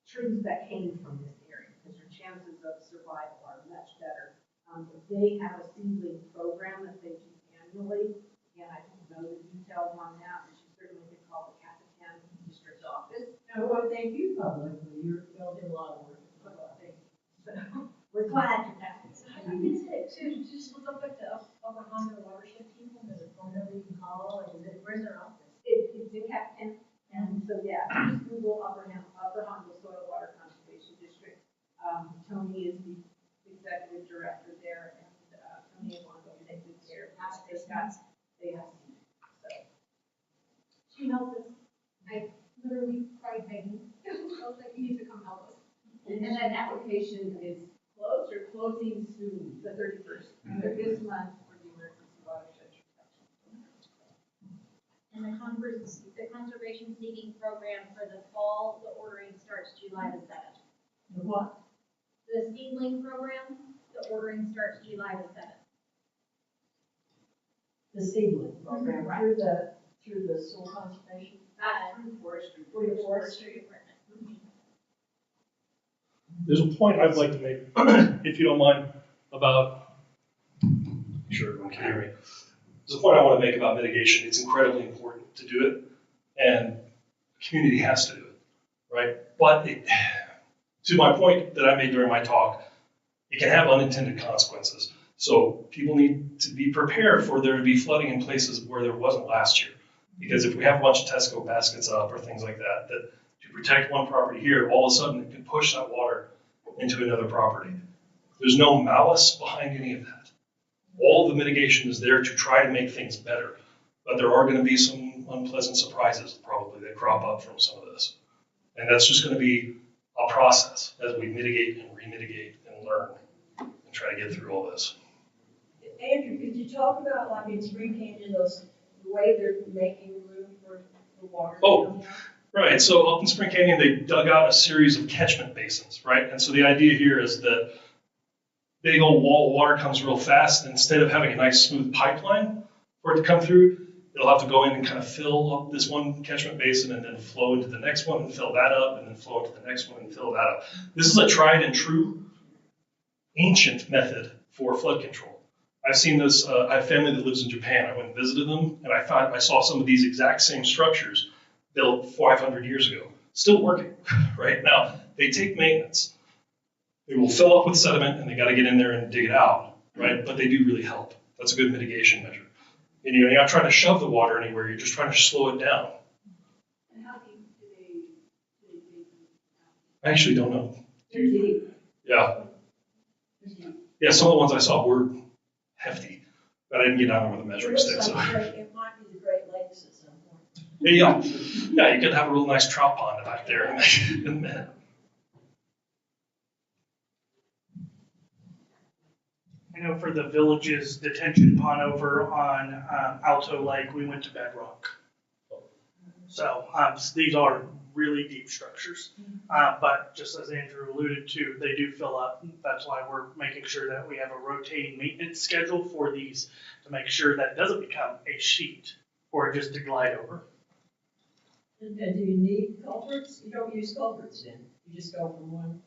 trees that came from this area, because your chances of survival are much better. But they have a seedling program that they do annually, and I don't know the details on that, but you certainly could call the Capitan District Office. And what they do publicly, y'all do a lot of work. So we're glad you're happy. I can say it too, just look up at the Upper Hondo watershed people, there's a phone number you can call, and where's their office? It's in Capitan, and so yeah, just Google Upper Hondo Soil Water Conservation District. Tony is the executive director there, and Tony and Wanda take good care of us. They have, so. She helped us. I literally cried begging. I was like, you need to come help us. And that application is closed or closing soon, the 31st, this month for the emergency watershed protection. And the conservation seeding program for the fall, the ordering starts July the 7th. The what? The seedling program, the ordering starts July the 7th. The seedling program, Right. through the soil conservation? Through forestry. For your Forestry department. There's a point I'd like to make, if you don't mind, about, make sure everyone can hear me. There's a point I want to make about mitigation. It's incredibly important to do it, and the community has to do it, right? But to my point that I made during my talk, it can have unintended consequences. So people need to be prepared for there to be flooding in places where there wasn't last year. Because if we have a bunch of Tesco baskets up or things like that, that to protect one property here, all of a sudden it can push that water into another property. There's no malice behind any of that. All the mitigation is there to try to make things better. But there are going to be some unpleasant surprises probably that crop up from some of this. And that's just going to be a process as we mitigate and re-mitigate and learn and try to get through all this. Andrew, could you talk about, like in Spring Canyon, the way they're making room for the water? Oh, right. So up in Spring Canyon, they dug out a series of catchment basins, right? And so the idea here is that big old wall of water comes real fast, and instead of having a nice smooth pipeline for it to come through, it'll have to go in and kind of fill up this one catchment basin and then flow into the next one and fill that up and then flow into the next one and fill that up. This is a tried and true ancient method for flood control. I've seen this, I have family that lives in Japan. I went and visited them, and I saw some of these exact same structures built 500 years ago, still working, right? Now, they take maintenance. They will fill up with sediment, and they got to get in there and dig it out, right? But they do really help. That's a good mitigation measure. And you're not trying to shove the water anywhere, you're just trying to slow it down. And how deep do they dig? I actually don't know. They're deep. Yeah. Yeah, some of the ones I saw were hefty, but I didn't get down there with a measuring stick, so. It might be the Great Lakes at some point. Yeah, yeah, you could have a real nice trout pond back there in a minute. I know for the village's detention pond over on Alto Lake, we went to bedrock. So these are really deep structures. But just as Andrew alluded to, they do fill up. That's why we're making sure that we have a rotating maintenance schedule for these to make sure that it doesn't become a sheet or just to glide over. And do you need culverts? You don't use culverts then? You just go from one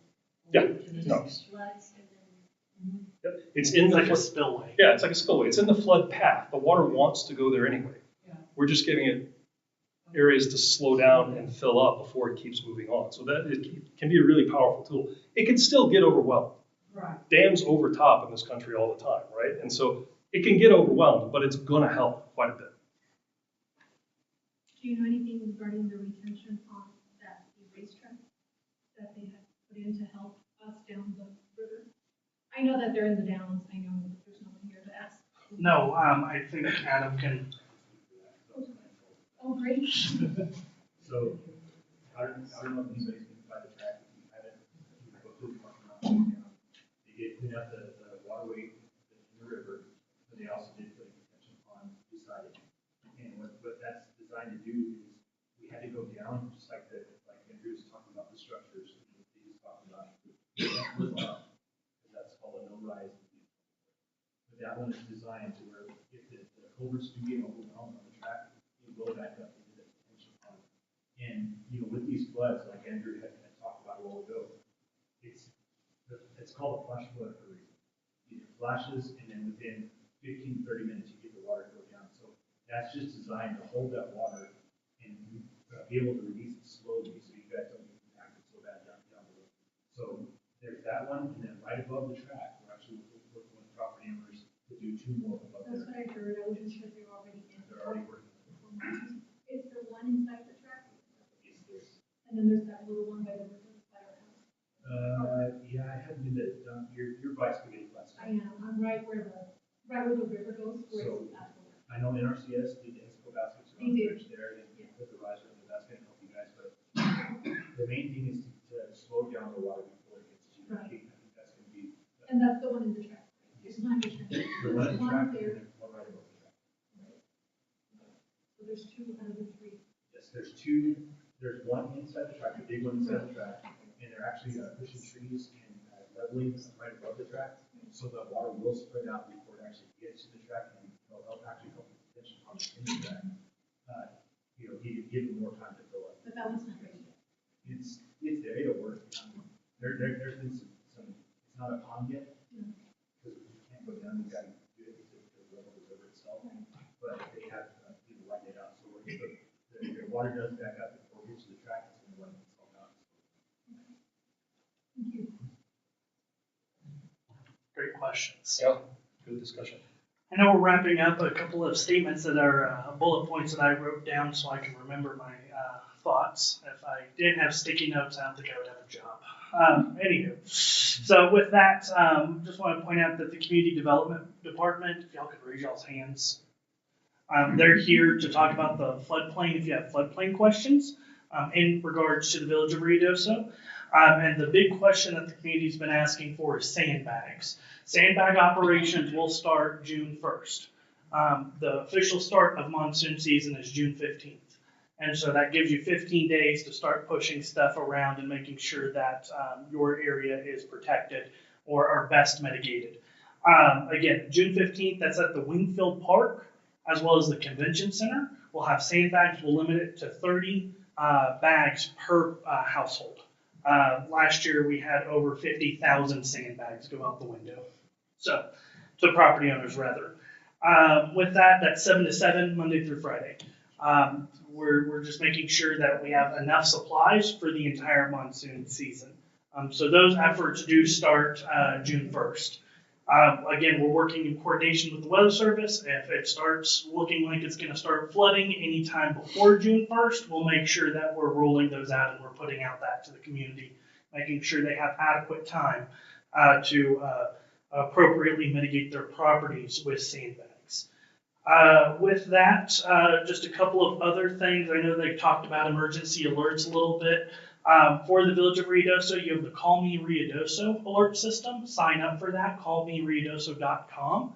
Yeah, to the no. next? Floods and then. Yep. It's in It's the like a spillway. Yeah, it's like a spillway. It's in the flood path. The water wants to go there anyway. Yeah. We're just giving it areas to slow down and fill up before it keeps moving on. So that it can be a really powerful tool. It can still get overwhelmed. Right. Dams overtop in this country all the time, right? And so it can get overwhelmed, but it's going to help quite a bit. Do you know anything regarding the retention on that racetrack that they had put in to help us down the river? I know that they're in the downs, I know that there's no one here to ask. No, I think Adam can. Oh, great. So, I don't know if anybody's been by the track, if you haven't, you go through the parking lot. They did clean up the waterway in the river, but they also did put a detention pond beside it. And what that's designed to do is, we had to go down, just like Andrew was talking about the structures, he was talking about. That's called a no-rise. But that one is designed to where if the culverts do get overwhelmed on the track, you go back up into the detention pond. And, with these floods, like Andrew had talked about a while ago, it's called a flash flood for a reason. It flashes, and then within 15, 30 minutes, you get the water to go down. So that's just designed to hold that water and be able to release it slowly, so you guys don't get impacted so bad down the road. So there's that one, and then right above the track, we're actually working with property owners to do two more above there. That's what I heard, I wasn't sure if they were already in. They're already working. Is there one inside the track? Yes, there's. And then there's that little one by the river, by our house. Yeah, I haven't been to, your bike's gonna get less. I am, I'm right where the river goes, where So- it's at the water. I know NRCS did the INSCO baskets They around the did. bridge there, and put the riser in there, that's gonna help you guys, but the main thing is to slow down the water before it gets to the Right. peak. I think that's gonna be. And that's the one in the track. It's not your track. The one There's in the track, one and there. then one right above the track. So there's two out of the three. Yes, there's two, there's one inside the track, the big one inside the track, and they're actually pushing trees and leveling right above the track, so the water will spread out before it actually gets to the track, and it'll actually help the detention pond in the track. Give them more time to fill up. But that one's not ready yet. It's there, it'll work. There's been some, it's not a pond yet, because you can't go down, you gotta do it to level the river itself, but they have, lightened it up, so if the water does back up before it gets to the track, it's gonna lighten itself out. Thank you. Great questions. Yeah, good discussion. I know we're wrapping up. A couple of statements that are bullet points that I wrote down so I can remember my thoughts. If I didn't have sticky notes, I don't think I would have a job. Anywho, so with that, just want to point out that the Community Development Department, if y'all could raise y'all's hands, they're here to talk about the floodplain if you have floodplain questions in regards to the village of Ruidoso. And the big question that the community's been asking for is sandbags. Sandbag operations will start June 1st. The official start of monsoon season is June 15th. And so that gives you 15 days to start pushing stuff around and making sure that your area is protected or best mitigated. Again, June 15th, that's at the Wingfield Park, as well as the Convention Center. We'll have sandbags. We'll limit it to 30 bags per household. Last year, we had over 50,000 sandbags go out the window. So, to property owners, rather. With that, that's 7 to 7, Monday through Friday. We're just making sure that we have enough supplies for the entire monsoon season. So those efforts do start June 1st. Again, we're working in coordination with the Weather Service. If it starts looking like it's going to start flooding anytime before June 1st, we'll make sure that we're rolling those out and we're putting out that to the community, making sure they have adequate time to appropriately mitigate their properties with sandbags. With that, just a couple of other things. I know they talked about emergency alerts a little bit. For the Village of Ruidoso, you have the Call Me Ruidoso alert system. Sign up for that, callmeruidoso.com.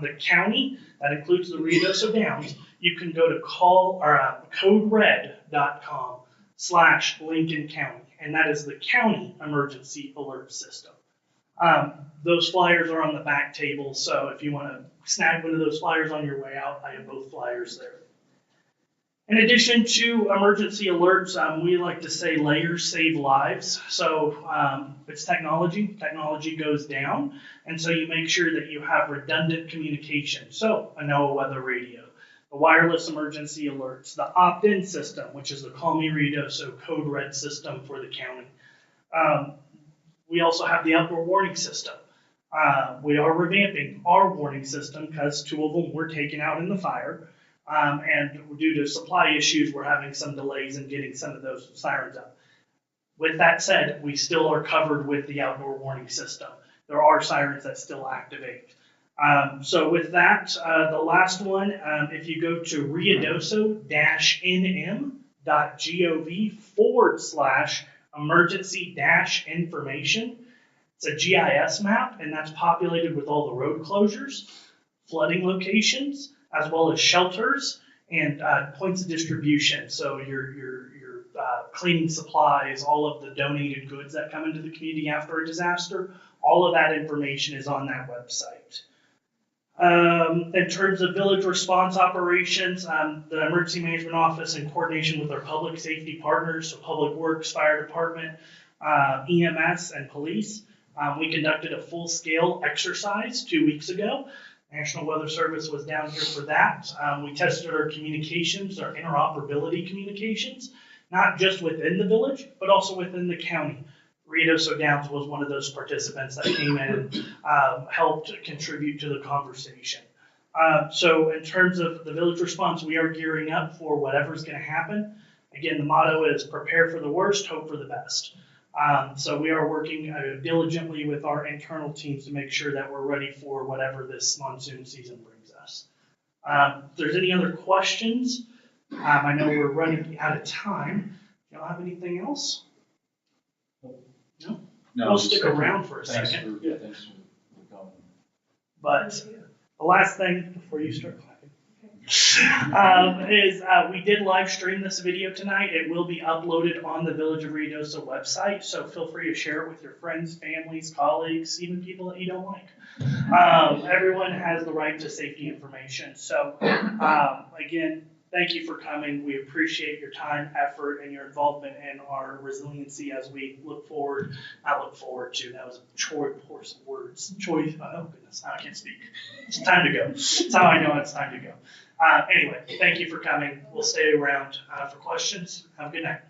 The county, that includes the Ruidoso Downs, you can go to codered.com/Lincoln County, and that is the county emergency alert system. Those flyers are on the back table, so if you want to snag one of those flyers on your way out, I have both flyers there. In addition to emergency alerts, we like to say layers save lives. So it's technology. Technology goes down, and so you make sure that you have redundant communication. So a NOAA weather radio, the wireless emergency alerts, the opt-in system, which is the Call Me Ruidoso code red system for the county. We also have the outdoor warning system. We are revamping our warning system because 2 of them were taken out in the fire. And due to supply issues, we're having some delays in getting some of those sirens up. With that said, we still are covered with the outdoor warning system. There are sirens that still activate. So with that, the last one, if you go to ruidoso-nm.gov/emergency-information, it's a GIS map, and that's populated with all the road closures, flooding locations, as well as shelters and points of distribution. So your cleaning supplies, all of the donated goods that come into the community after a disaster, all of that information is on that website. In terms of village response operations, the Emergency Management Office, in coordination with our public safety partners, so Public Works, Fire Department, EMS, and police, we conducted a full-scale exercise 2 weeks ago. National Weather Service was down here for that. We tested our communications, our interoperability communications, not just within the village, but also within the county. Ruidoso Downs was one of those participants that came in and helped contribute to the conversation. So in terms of the village response, we are gearing up for whatever's going to happen. Again, the motto is prepare for the worst, hope for the best. So we are working diligently with our internal teams to make sure that we're ready for whatever this monsoon season brings us. If there's any other questions, I know we're running out of time. Do y'all have anything else? No? We'll stick around for a second. Thanks for coming. But the last thing before you start clapping is we did live stream this video tonight. It will be uploaded on the Village of Ruidoso website, so feel free to share it with your friends, families, colleagues, even people that you don't like. Everyone has the right to safety information. So again, thank you for coming. We appreciate your time, effort, and your involvement in our resiliency as we look forward. That was a choice of words. Oh goodness, now I can't speak. It's time to go. That's how I know it's time to go. Anyway, thank you for coming. We'll stay around for questions. Have a good night.